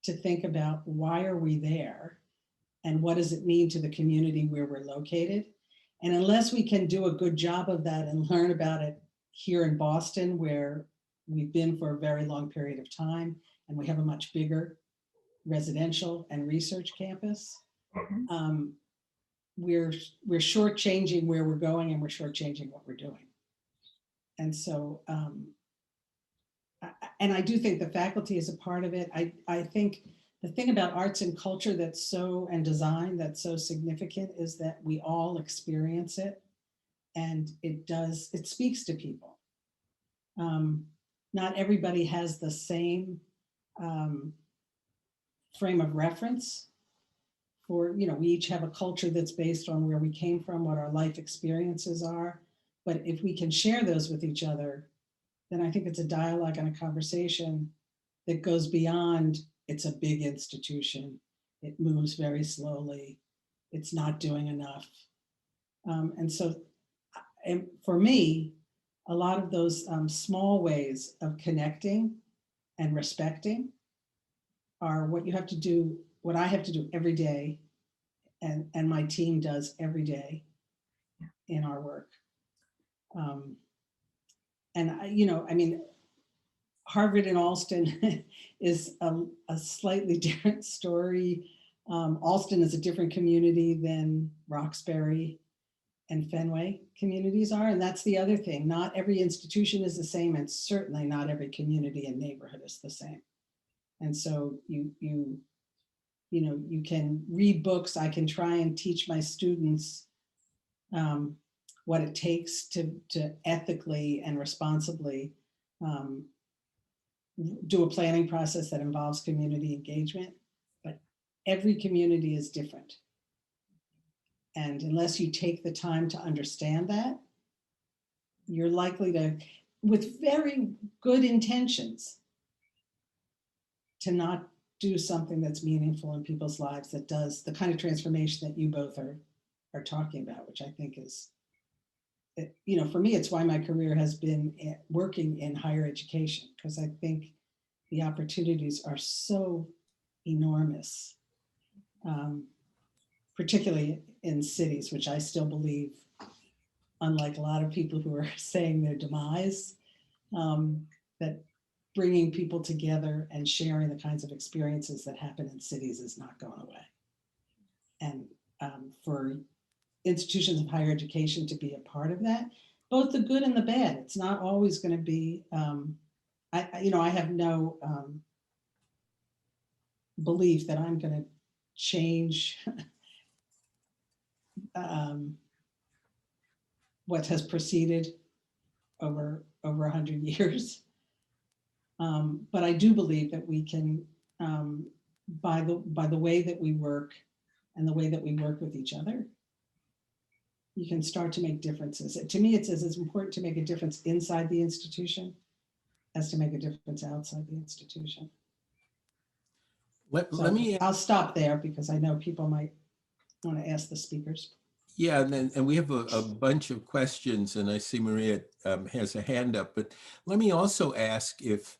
to think about why are we there and what does it mean to the community where we're located. And unless we can do a good job of that and learn about it here in Boston, where we've been for a very long period of time, and we have a much bigger residential and research campus, we're shortchanging where we're going, and we're shortchanging what we're doing. And so, and I do think the faculty is a part of it. I think the thing about arts and culture that's so, and design that's so significant is that we all experience it, and it speaks to people. Not everybody has the same frame of reference for, you know, we each have a culture that's based on where we came from, what our life experiences are. But if we can share those with each other, then I think it's a dialogue and a conversation that goes beyond, it's a big institution, it moves very slowly, it's not doing enough. And so for me, a lot of those small ways of connecting and respecting are what you have to do, what I have to do every day, and my team does every day in our work. You know, I mean, Harvard and Alston is a slightly different story. Alston is a different community than Roxbury and Fenway communities are. And that's the other thing. Not every institution is the same, and certainly not every community and neighborhood is the same. And so you know, you can read books. I can try and teach my students what it takes to ethically and responsibly do a planning process that involves community engagement, but every community is different. And unless you take the time to understand that, you're likely to, with very good intentions, to not do something that's meaningful in people's lives, that does the kind of transformation that you both are talking about, which I think is, you know, for me, it's why my career has been working in higher education, because I think the opportunities are so enormous, particularly in cities, which I still believe, unlike a lot of people who are saying their demise, that bringing people together and sharing the kinds of experiences that happen in cities is not going away. And for institutions of higher education to be a part of that, both the good and the bad. It's not always going to be, you know, I have no belief that I'm going to change what has preceded over 100 years. But I do believe that we can, by the way that we work and the way that we work with each other, you can start to make differences. To me, it's as important to make a difference inside the institution as to make a difference outside the institution.
Let me.
I'll stop there because I know people might want to ask the speakers.
Yeah, and we have a bunch of questions, and I see Maria has a hand up, but let me also ask if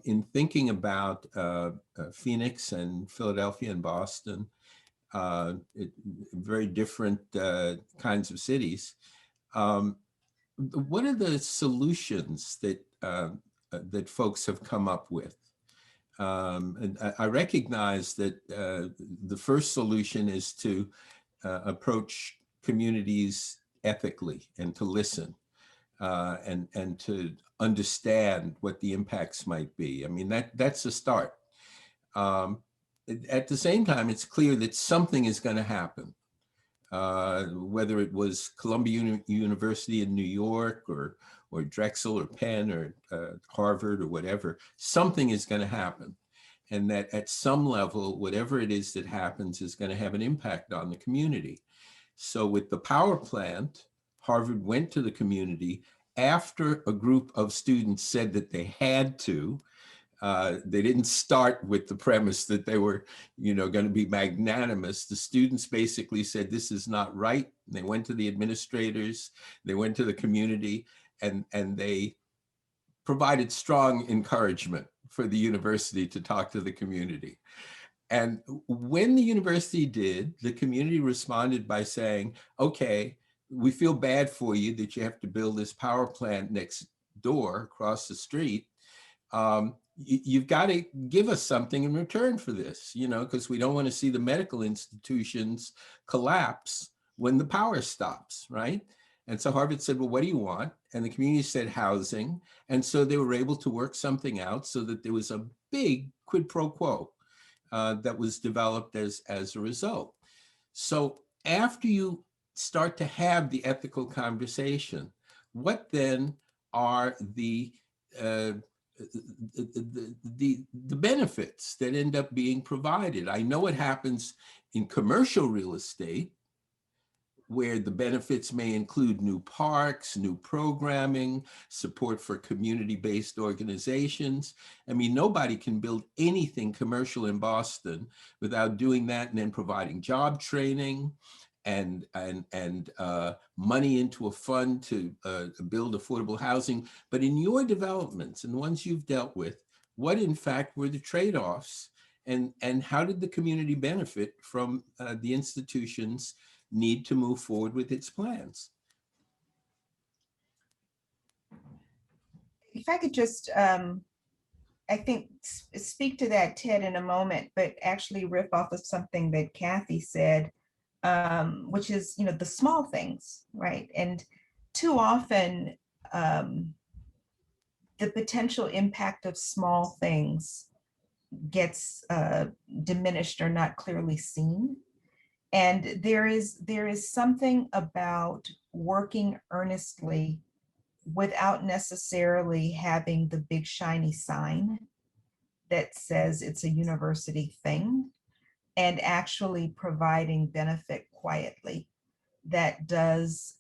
in thinking about Phoenix and Philadelphia and Boston, very different kinds of cities, what are the solutions that that folks have come up with? And I recognize that the first solution is to approach communities ethically and to listen and to understand what the impacts might be. I mean, that's a start. At the same time, it's clear that something is going to happen. Whether it was Columbia University in New York or Drexel or Penn or Harvard or whatever, something is going to happen. And that at some level, whatever it is that happens is going to have an impact on the community. So with the power plant, Harvard went to the community after a group of students said that they had to. They didn't start with the premise that they were, going to be magnanimous. The students basically said, this is not right. They went to the administrators, they went to the community, and they provided strong encouragement for the university to talk to the community. And when the university did, the community responded by saying, okay, we feel bad for you that you have to build this power plant next door across the street. You've got to give us something in return for this, because we don't want to see the medical institutions collapse when the power stops, right? And so Harvard said, well, what do you want? And the community said housing. And so they were able to work something out so that there was a big quid pro quo that was developed as a result. So after you start to have the ethical conversation, what then are the benefits that end up being provided? I know what happens in commercial real estate, where the benefits may include new parks, new programming, support for community-based organizations. I mean, nobody can build anything commercial in Boston without doing that and then providing job training and money into a fund to build affordable housing. But in your developments and the ones you've dealt with, what in fact were the trade-offs, and how did the community benefit from the institution's need to move forward with its plans?
If I could just, I think, speak to that, Ted, in a moment, but actually riff off of something that Kathy said, which is, the small things, right? And too often, the potential impact of small things gets diminished or not clearly seen. And there is something about working earnestly without necessarily having the big shiny sign that says it's a university thing, and actually providing benefit quietly that does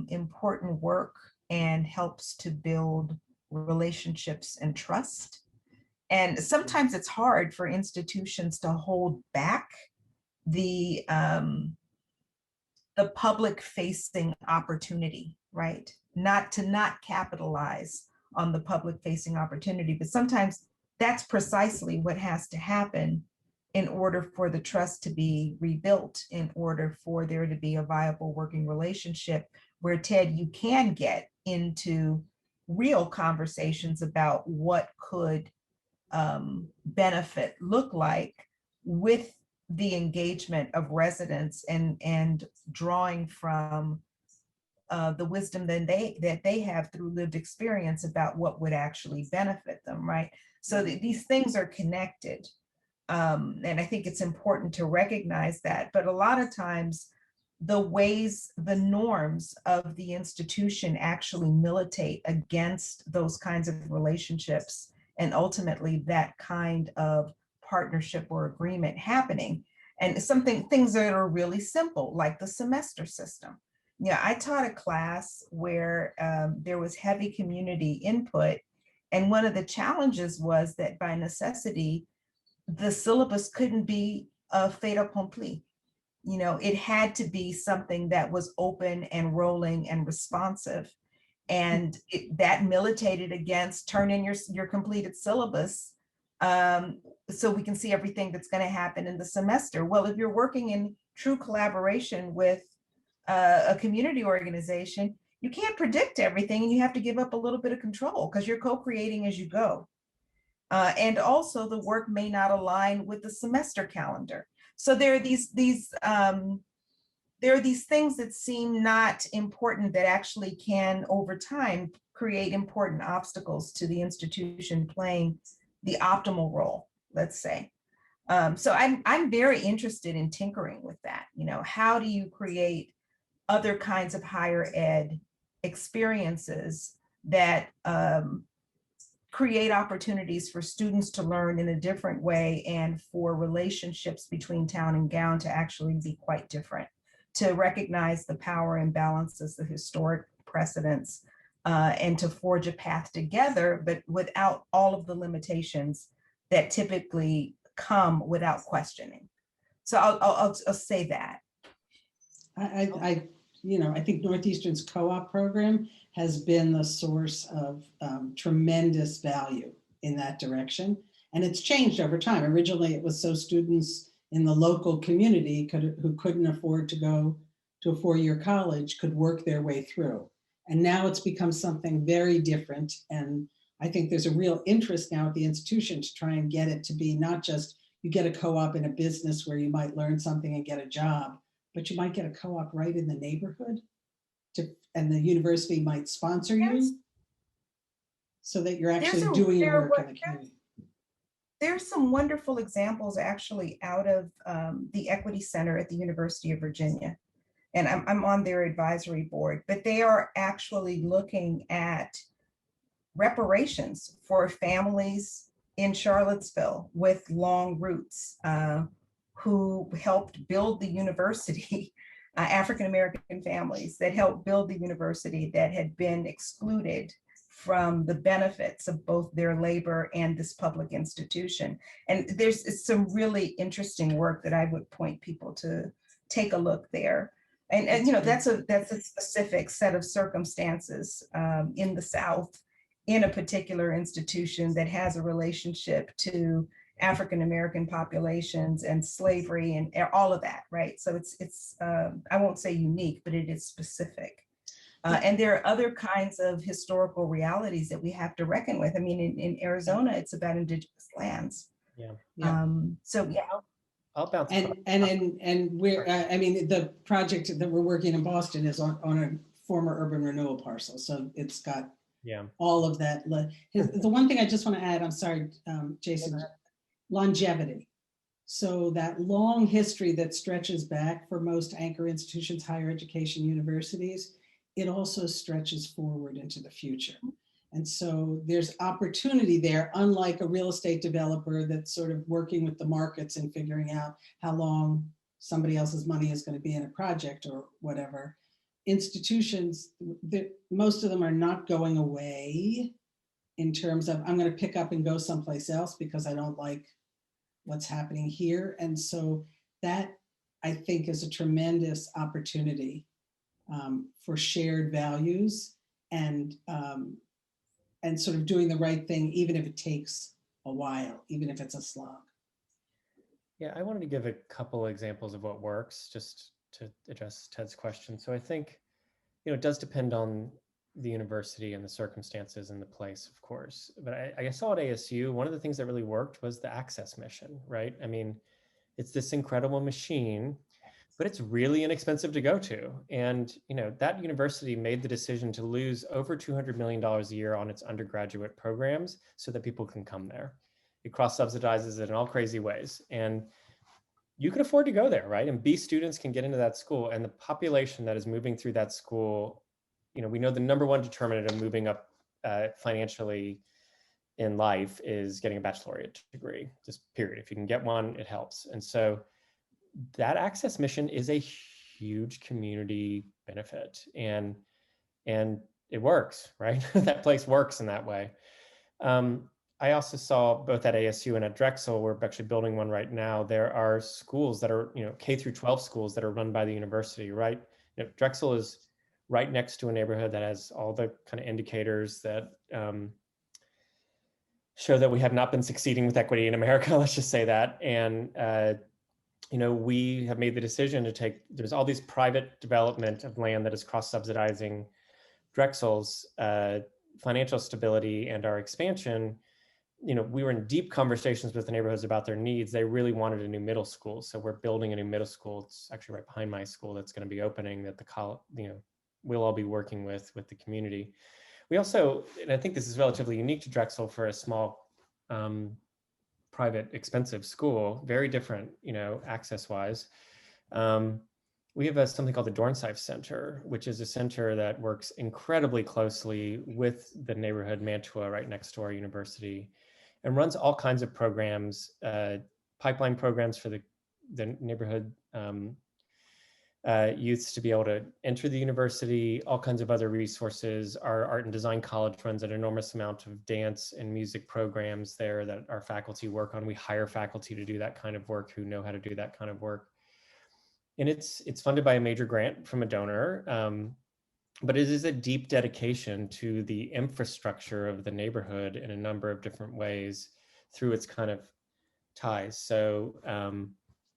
important work and helps to build relationships and trust. And sometimes it's hard for institutions to hold back the public facing opportunity, right? Not capitalize on the public facing opportunity, but sometimes that's precisely what has to happen in order for the trust to be rebuilt, in order for there to be a viable working relationship where, Ted, you can get into real conversations about what could benefit look like with the engagement of residents and drawing from the wisdom that they have through lived experience about what would actually benefit them, right? So these things are connected. And I think it's important to recognize that. But a lot of times, the norms of the institution actually militate against those kinds of relationships, and ultimately that kind of partnership or agreement happening. And things that are really simple, like the semester system. Yeah, I taught a class where there was heavy community input. And one of the challenges was that by necessity, the syllabus couldn't be a fait accompli. It had to be something that was open and rolling and responsive. And that militated against turn in your completed syllabus so we can see everything that's going to happen in the semester. Well, if you're working in true collaboration with a community organization, you can't predict everything, and you have to give up a little bit of control because you're co-creating as you go. And also the work may not align with the semester calendar. So there are these there are these things that seem not important that actually can, over time, create important obstacles to the institution playing the optimal role, let's say. So I'm very interested in tinkering with that. You know, how do you create other kinds of higher ed experiences that create opportunities for students to learn in a different way, and for relationships between town and gown to actually be quite different, to recognize the power imbalances, the historic precedents, and to forge a path together, but without all of the limitations that typically come without questioning. So I'll say that.
I think Northeastern's co-op program has been the source of tremendous value in that direction. And it's changed over time. Originally, it was so students in the local community who couldn't afford to go to a four-year college could work their way through. And now it's become something very different. And I think there's a real interest now at the institution to try and get it to be not just you get a co-op in a business where you might learn something and get a job, but you might get a co-op right in the neighborhood, and the university might sponsor you so that you're actually doing your work in the community.
There's some wonderful examples actually out of the Equity Center at the University of Virginia. And I'm on their advisory board, but they are actually looking at reparations for families in Charlottesville with long roots who helped build the university, African-American families that helped build the university that had been excluded from the benefits of both their labor and this public institution. And there's some really interesting work that I would point people to take a look there. And you know, that's a specific set of circumstances in the South, in a particular institution that has a relationship to African-American populations and slavery and all of that, right? So it's I won't say unique, but it is specific. And there are other kinds of historical realities that we have to reckon with. I mean, in Arizona, it's about indigenous lands.
Yeah.
So yeah.
I'll bounce.
And we're, I mean, the project that we're working in Boston is on a former urban renewal parcel. So it's got all of that. The one thing I just want to add, I'm sorry, Jason, longevity. So that long history that stretches back for most anchor institutions, higher education universities, it also stretches forward into the future. And so there's opportunity there, unlike a real estate developer that's sort of working with the markets and figuring out how long somebody else's money is going to be in a project or whatever. Institutions, most of them are not going away in terms of, I'm going to pick up and go someplace else because I don't like what's happening here. And so that, I think, is a tremendous opportunity for shared values and sort of doing the right thing, even if it takes a while, even if it's a slog.
Yeah, I wanted to give a couple examples of what works, just to address Ted's question. So I think, you know, it does depend on the university and the circumstances and the place, of course. But I saw at ASU, one of the things that really worked was the access mission, right? I mean, it's this incredible machine, but it's really inexpensive to go to. And, you know, that university made the decision to lose over $200 million a year on its undergraduate programs so that people can come there. It cross-subsidizes it in all crazy ways. And you can afford to go there, right? And B students can get into that school, and the population that is moving through that school, you know, we know the number one determinant of moving up financially in life is getting a baccalaureate degree, just period. If you can get one, it helps. And so that access mission is a huge community benefit, and it works, right? That place works in that way. I also saw both at ASU and at Drexel, we're actually building one right now. There are schools that are, you know, K through 12 schools that are run by the university, right? You know, Drexel is right next to a neighborhood that has all the kind of indicators that show that we have not been succeeding with equity in America, let's just say that. And you know, we have made the decision to take, there's all these private development of land that is cross-subsidizing Drexel's financial stability and our expansion. we were in deep conversations with the neighborhoods about their needs. They really wanted a new middle school. So we're building a new middle school. It's actually right behind my school that's going to be opening, that the college, we'll all be working with the community. We also, and I think this is relatively unique to Drexel for a small private expensive school, very different, access wise. We have something called the Dornsife Center, which is a center that works incredibly closely with the neighborhood Mantua right next to our university, and runs all kinds of programs, pipeline programs for the neighborhood youths to be able to enter the university, all kinds of other resources. Our art and design college runs an enormous amount of dance and music programs there that our faculty work on. We hire faculty to do that kind of work who know how to do that kind of work. And it's funded by a major grant from a donor, but it is a deep dedication to the infrastructure of the neighborhood in a number of different ways through its kind of ties. So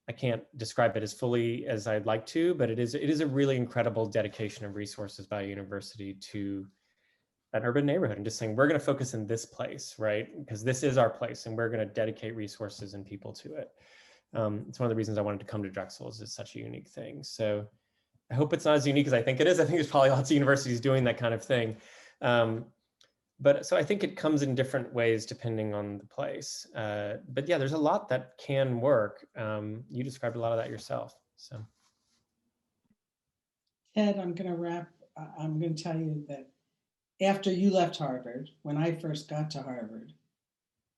I can't describe it as fully as I'd like to, but it is a really incredible dedication of resources by a university to an urban neighborhood, and just saying, we're going to focus in this place, right? Because this is our place, and we're going to dedicate resources and people to it. It's one of the reasons I wanted to come to Drexel, is it's such a unique thing. So I hope it's not as unique as I think it is. I think there's probably lots of universities doing that kind of thing. But so I think it comes in different ways depending on the place. But yeah, there's a lot that can work. You described a lot of that yourself. So,
Ted, I'm going to tell you that after you left Harvard, when I first got to Harvard,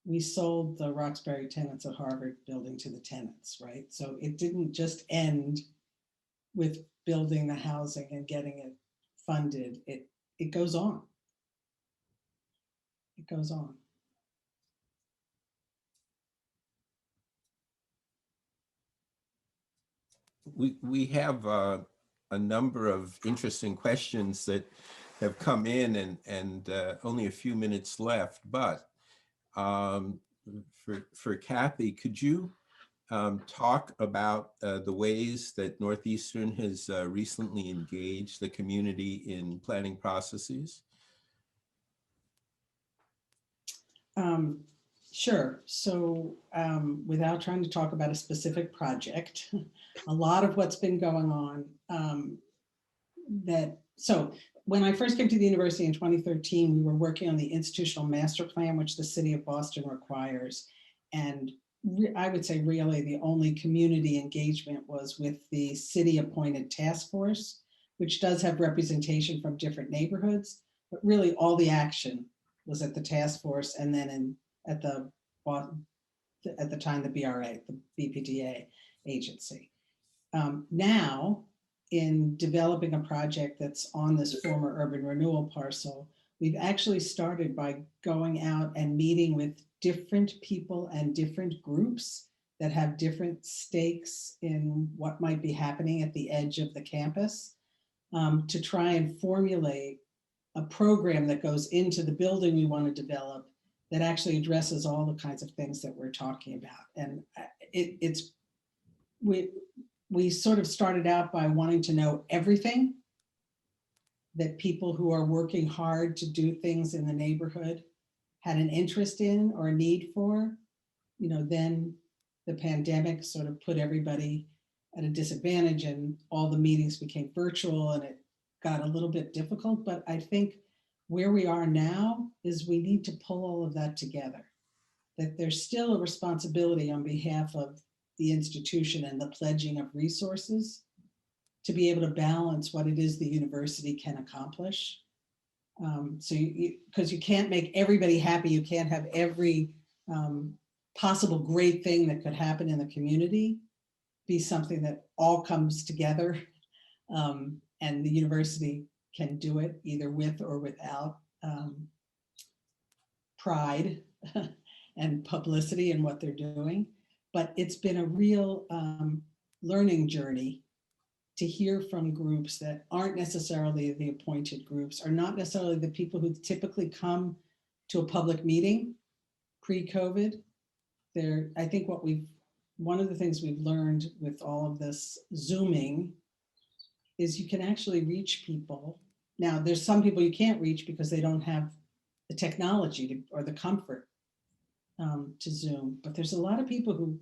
we sold the Roxbury Tenants at Harvard building to the tenants, right? So it didn't just end with building the housing and getting it funded. It goes on. It goes on.
We have a number of interesting questions that have come in, and only a few minutes left, but for Kathy, could you talk about the ways that Northeastern has recently engaged the community in planning processes?
Sure. So without trying to talk about a specific project, a lot of what's been going on so when I first came to the university in 2013, we were working on the institutional master plan, which the city of Boston requires. And I would say really the only community engagement was with the city appointed task force, which does have representation from different neighborhoods, but really all the action was at the task force, and then at the time, the BRA, the BPDA agency. Now, in developing a project that's on this former urban renewal parcel, we've actually started by going out and meeting with different people and different groups that have different stakes in what might be happening at the edge of the campus, to try and formulate a program that goes into the building we want to develop that actually addresses all the kinds of things that we're talking about. And we sort of started out by wanting to know everything that people who are working hard to do things in the neighborhood had an interest in or a need for. Then the pandemic sort of put everybody at a disadvantage, and all the meetings became virtual, and it got a little bit difficult. But I think where we are now is we need to pull all of that together, that there's still a responsibility on behalf of the institution and the pledging of resources to be able to balance what it is the university can accomplish. So because you can't make everybody happy, you can't have every possible great thing that could happen in the community be something that all comes together, and the university can do it either with or without pride and publicity in what they're doing. But it's been a real learning journey to hear from groups that aren't necessarily the appointed groups, are not necessarily the people who typically come to a public meeting pre-COVID. I think one of the things we've learned with all of this Zooming is you can actually reach people. Now, there's some people you can't reach because they don't have the technology or the comfort to Zoom, but there's a lot of people who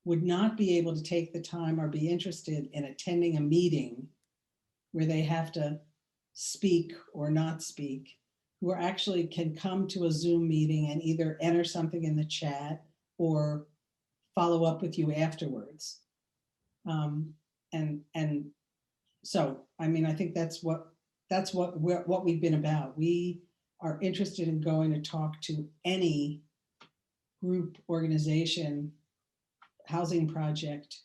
would not be able to take the time or be interested in attending a meeting where they have to speak or not speak, who are actually can come to a Zoom meeting and either enter something in the chat or follow up with you afterwards. And so, I mean, I think that's what we've been about. We are interested in going to talk to any group, organization, housing project,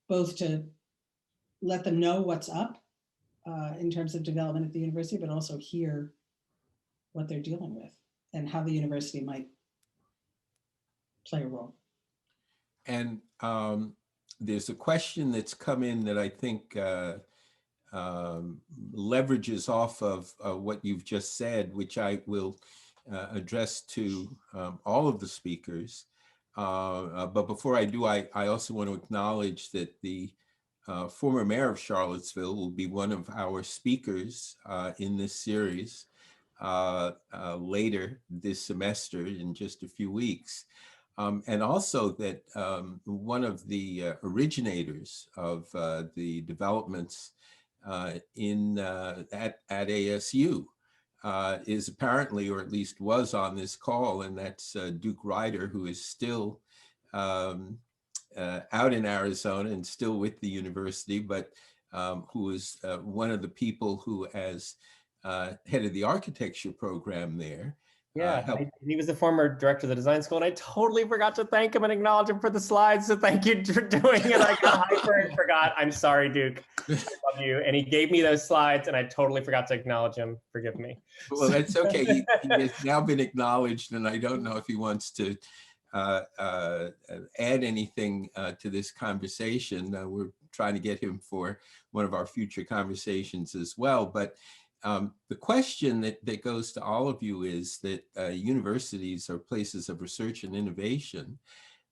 both to let them know what's up in terms of development at the university, but also hear what they're dealing with and how the university might play a role.
And there's a question that's come in that I think leverages off of what you've just said, which I will address to all of the speakers. But before I do, I also want to acknowledge that the former mayor of Charlottesville will be one of our speakers in this series later this semester in just a few weeks. And also that one of the originators of the developments at ASU is apparently, or at least was on this call, and that's Duke Ryder, who is still out in Arizona and still with the university, but who is one of the people who, as head of the architecture program there.
Yeah, he was the former director of the design school, and I totally forgot to thank him and acknowledge him for the slides. So thank you for doing it. I got hyper and forgot. I'm sorry, Duke. I love you. And he gave me those slides, and I totally forgot to acknowledge him. Forgive me.
Well, that's okay. He has now been acknowledged, and I don't know if he wants to add anything to this conversation. We're trying to get him for one of our future conversations as well. But the question that goes to all of you is that universities are places of research and innovation,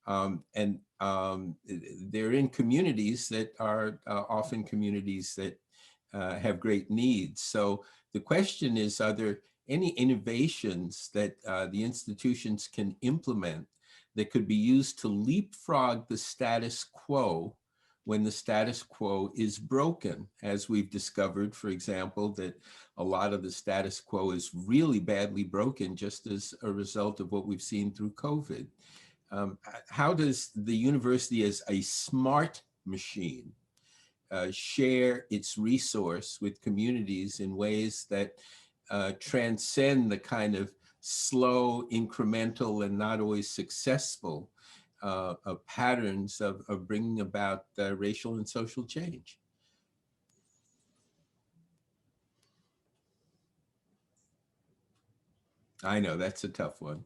and they're in communities that are often communities that have great needs. So the question is, are there any innovations that the institutions can implement that could be used to leapfrog the status quo when the status quo is broken? As we've discovered, for example, that a lot of the status quo is really badly broken just as a result of what we've seen through COVID. How does the university as a smart machine share its resource with communities in ways that transcend the kind of slow, incremental, and not always successful patterns of bringing about racial and social change? I know that's a tough one.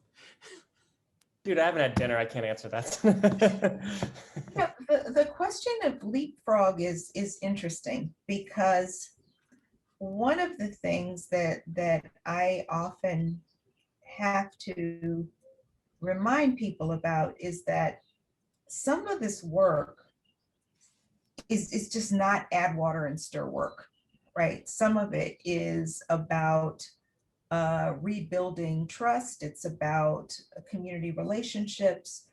Dude, I haven't had dinner. I can't answer that.
Yeah, the question of leapfrog is interesting, because one of the things that I often have to remind people about is that some of this work is just not add water and stir work, right? Some of it is about rebuilding trust. It's about community relationships.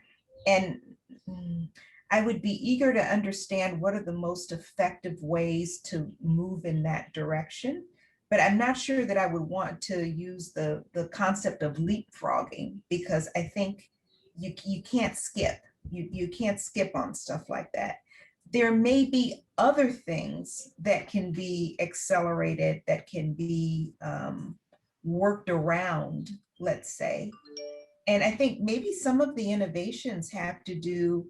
And I would be eager to understand what are the most effective ways to move in that direction. But I'm not sure that I would want to use the concept of leapfrogging, because I think you can't skip. You can't skip on stuff like that. There may be other things that can be accelerated, that can be worked around, let's say. And I think maybe some of the innovations have to do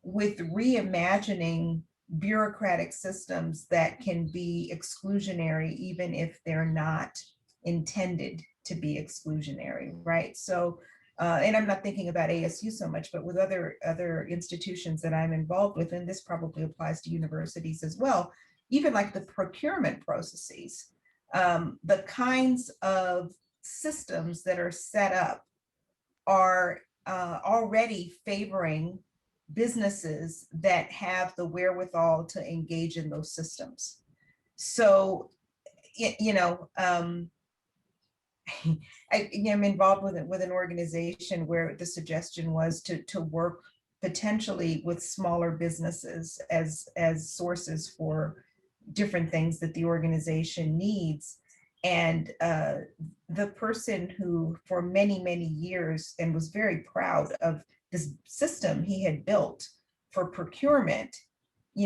with reimagining bureaucratic systems that can be exclusionary, even if they're not intended to be exclusionary, right? So, and I'm not thinking about ASU so much, but with other institutions that I'm involved with, and this probably applies to universities as well, even like the procurement processes, the kinds of systems that are set up are already favoring businesses that have the wherewithal to engage in those systems. So, you know, am involved with an organization where the suggestion was to work potentially with smaller businesses as sources for different things that the organization needs. And the person who for many, many years and was very proud of this system he had built for procurement,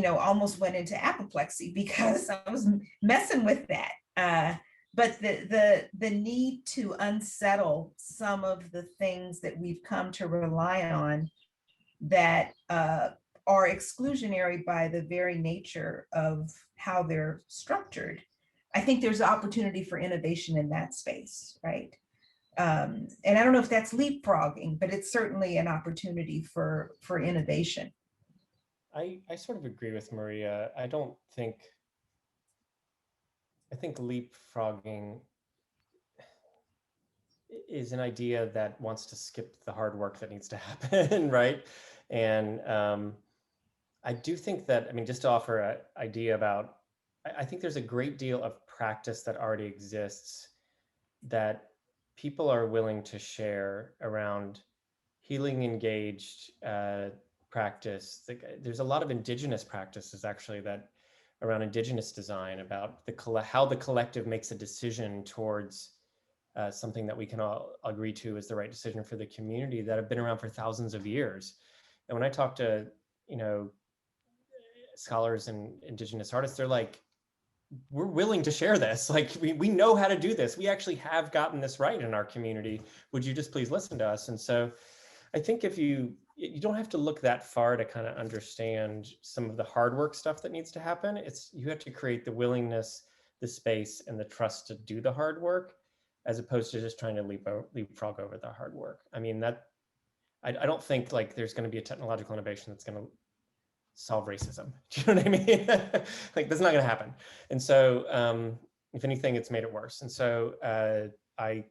almost went into apoplexy because I was messing with that. But the need to unsettle some of the things that we've come to rely on that are exclusionary by the very nature of how they're structured. I think there's opportunity for innovation in that space, right? And I don't know if that's leapfrogging, but it's certainly an opportunity for innovation.
I sort of agree with Maria. I think leapfrogging is an idea that wants to skip the hard work that needs to happen, right? And I do think that, I mean, just to offer an idea about, I think there's a great deal of practice that already exists that people are willing to share around healing engaged practice. There's a lot of indigenous practices actually that around indigenous design, about how the collective makes a decision towards something that we can all agree to is the right decision for the community, that have been around for thousands of years. And when I talk to, scholars and indigenous artists, they're like, we're willing to share this. Like, we know how to do this. We actually have gotten this right in our community. Would you just please listen to us? And so I think if you don't have to look that far to kind of understand some of the hard work stuff that needs to happen. You have to create the willingness, the space, and the trust to do the hard work, as opposed to just trying to leapfrog over the hard work. I mean, I don't think like there's going to be a technological innovation that's going to solve racism. Do you know what I mean? Like, that's not going to happen. And so if anything, it's made it worse. And so I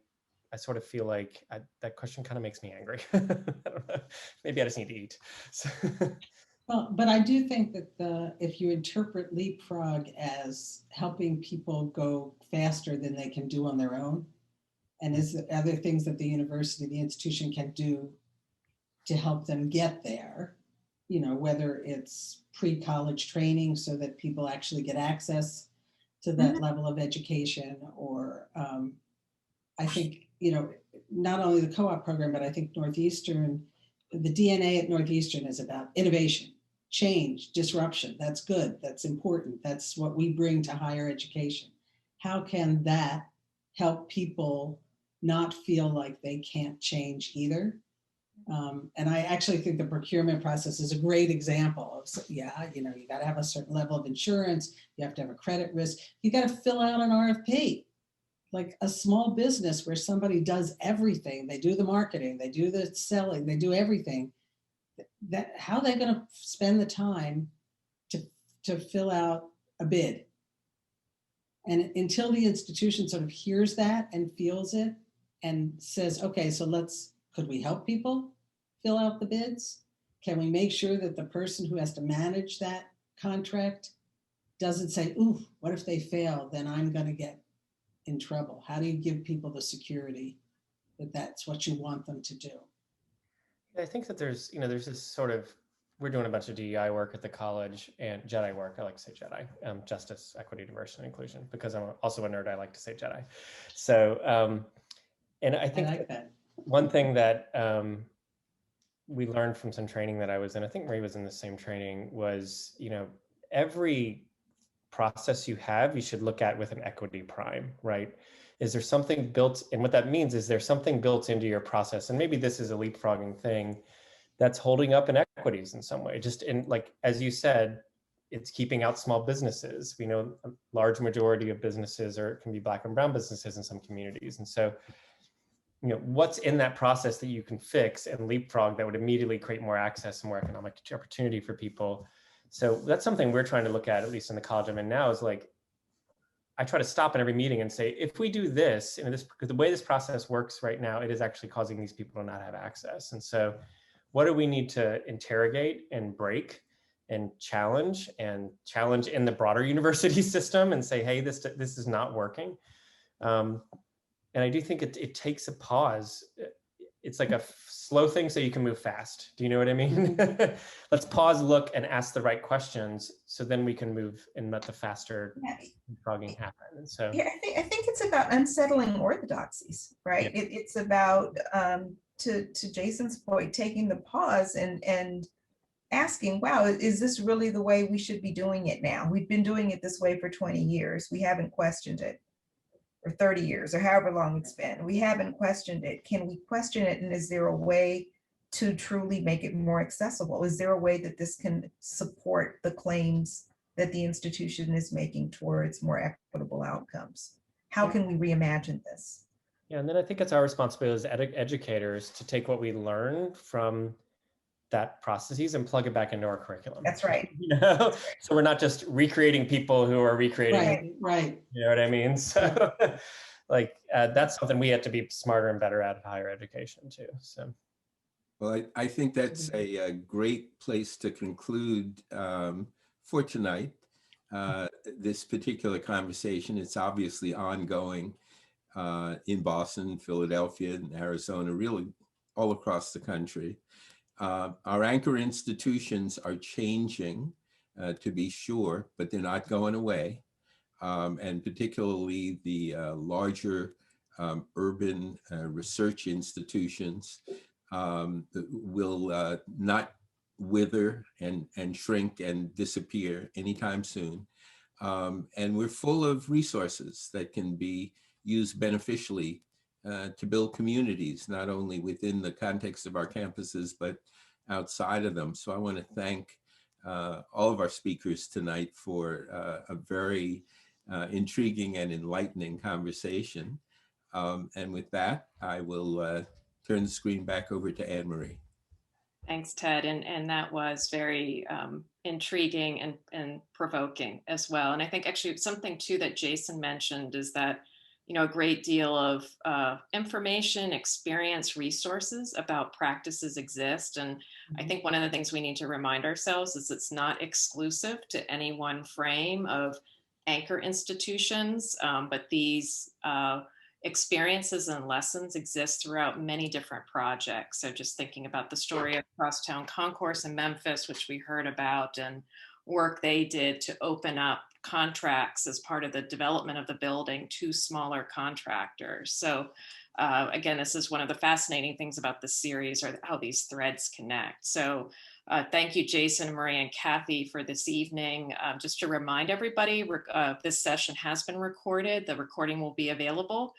sort of feel like that question kind of makes me angry. I don't know. Maybe I just need to eat. So.
Well, but I do think that if you interpret leapfrog as helping people go faster than they can do on their own, and is there other things that the university, the institution can do to help them get there, whether it's pre-college training so that people actually get access to that level of education, or I think, not only the co-op program, but I think Northeastern, the DNA at Northeastern is about innovation, change, disruption. That's good. That's important. That's what we bring to higher education. How can that help people not feel like they can't change either? And I actually think the procurement process is a great example of, you got to have a certain level of insurance. You have to have a credit risk. You got to fill out an RFP. Like a small business where somebody does everything. They do the marketing, they do the selling, they do everything. How are they going to spend the time to fill out a bid? And until the institution sort of hears that and feels it and says, okay, so could we help people fill out the bids? Can we make sure that the person who has to manage that contract doesn't say, ooh, what if they fail? Then I'm going to get in trouble. How do you give people the security that that's what you want them to do?
I think that there's this sort of, we're doing a bunch of DEI work at the college, and Jedi work. I like to say Jedi, justice, equity, diversity, and inclusion, because I'm also a nerd. I like to say Jedi. So, and I think that one thing that we learned from some training that I was in, I think Maria was in the same training, was, every process you have, you should look at with an equity prime, right? Is there something built, and what that means is there's something built into your process, and maybe this is a leapfrogging thing, that's holding up inequities in some way. Just in, like, as you said, it's keeping out small businesses. We know a large majority of businesses can be Black and brown businesses in some communities. And so, what's in that process that you can fix and leapfrog that would immediately create more access and more economic opportunity for people? So that's something we're trying to look at least in the college I'm in now, is like, I try to stop in every meeting and say, if we do this, because the way this process works right now, it is actually causing these people to not have access. And so what do we need to interrogate and break and challenge in the broader university system and say, hey, this is not working. And I do think it takes a pause. It's like a slow thing so you can move fast. Do you know what I mean? Let's pause, look, and ask the right questions so then we can move and let the faster leapfrogging happen. And so
yeah, I think it's about unsettling orthodoxies, right?
Yeah.
It's about, to Jason's point, taking the pause and asking, wow, is this really the way we should be doing it now? We've been doing it this way for 20 years. We haven't questioned it. Or 30 years, or however long it's been. We haven't questioned it. Can we question it? And is there a way to truly make it more accessible? Is there a way that this can support the claims that the institution is making towards more equitable outcomes? How can we reimagine this?
Yeah, and then I think it's our responsibility as educators to take what we learn from that processes and plug it back into our curriculum.
That's right.
You know, so we're not just recreating people who are recreating.
Right.
You know what I mean? So, like that's something we have to be smarter and better at higher education too. So,
well, I think that's a great place to conclude for tonight. This particular conversation, it's obviously ongoing in Boston, Philadelphia, and Arizona, really all across the country. Our anchor institutions are changing, to be sure, but they're not going away. And particularly the larger urban research institutions will not wither and shrink and disappear anytime soon. And we're full of resources that can be used beneficially to build communities, not only within the context of our campuses, but outside of them. So I want to thank all of our speakers tonight for a very intriguing and enlightening conversation. And with that, I will turn the screen back over to Anne-Marie.
Thanks, Ted. And that was very intriguing and provoking as well. And I think actually something too that Jason mentioned is that, you know, a great deal of information, experience, resources about practices exist. And I think one of the things we need to remind ourselves is it's not exclusive to any one frame of anchor institutions, but these experiences and lessons exist throughout many different projects. So just thinking about the story of Crosstown Concourse in Memphis, which we heard about, and work they did to open up contracts as part of the development of the building to smaller contractors. So again, this is one of the fascinating things about the series, or how these threads connect. So thank you, Jason, Maria, and Kathy for this evening. Just to remind everybody, this session has been recorded. The recording will be available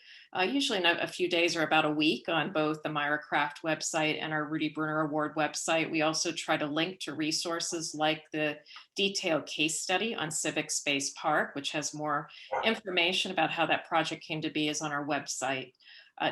usually in a few days or about a week on both the Myra Kraft website and our Rudy Bruner Award website. We also try to link to resources like the detailed case study on Civic Space Park, which has more information about how that project came to be, is on our website.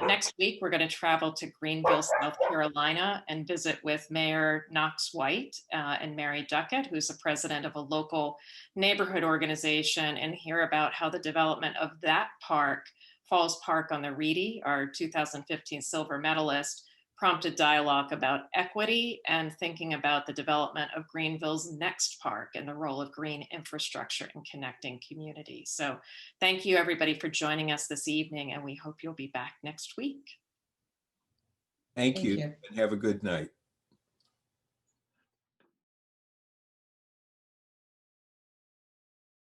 Next week, we're going to travel to Greenville, South Carolina, and visit with Mayor Knox White and Mary Duckett, who's the president of a local neighborhood organization, and hear about how the development of that park, Falls Park on the Reedy, our 2015 Silver Medalist, prompted dialogue about equity and thinking about the development of Greenville's next park and the role of green infrastructure in connecting communities. So thank you everybody for joining us this evening, and we hope you'll be back next week.
Thank you. And have a good night.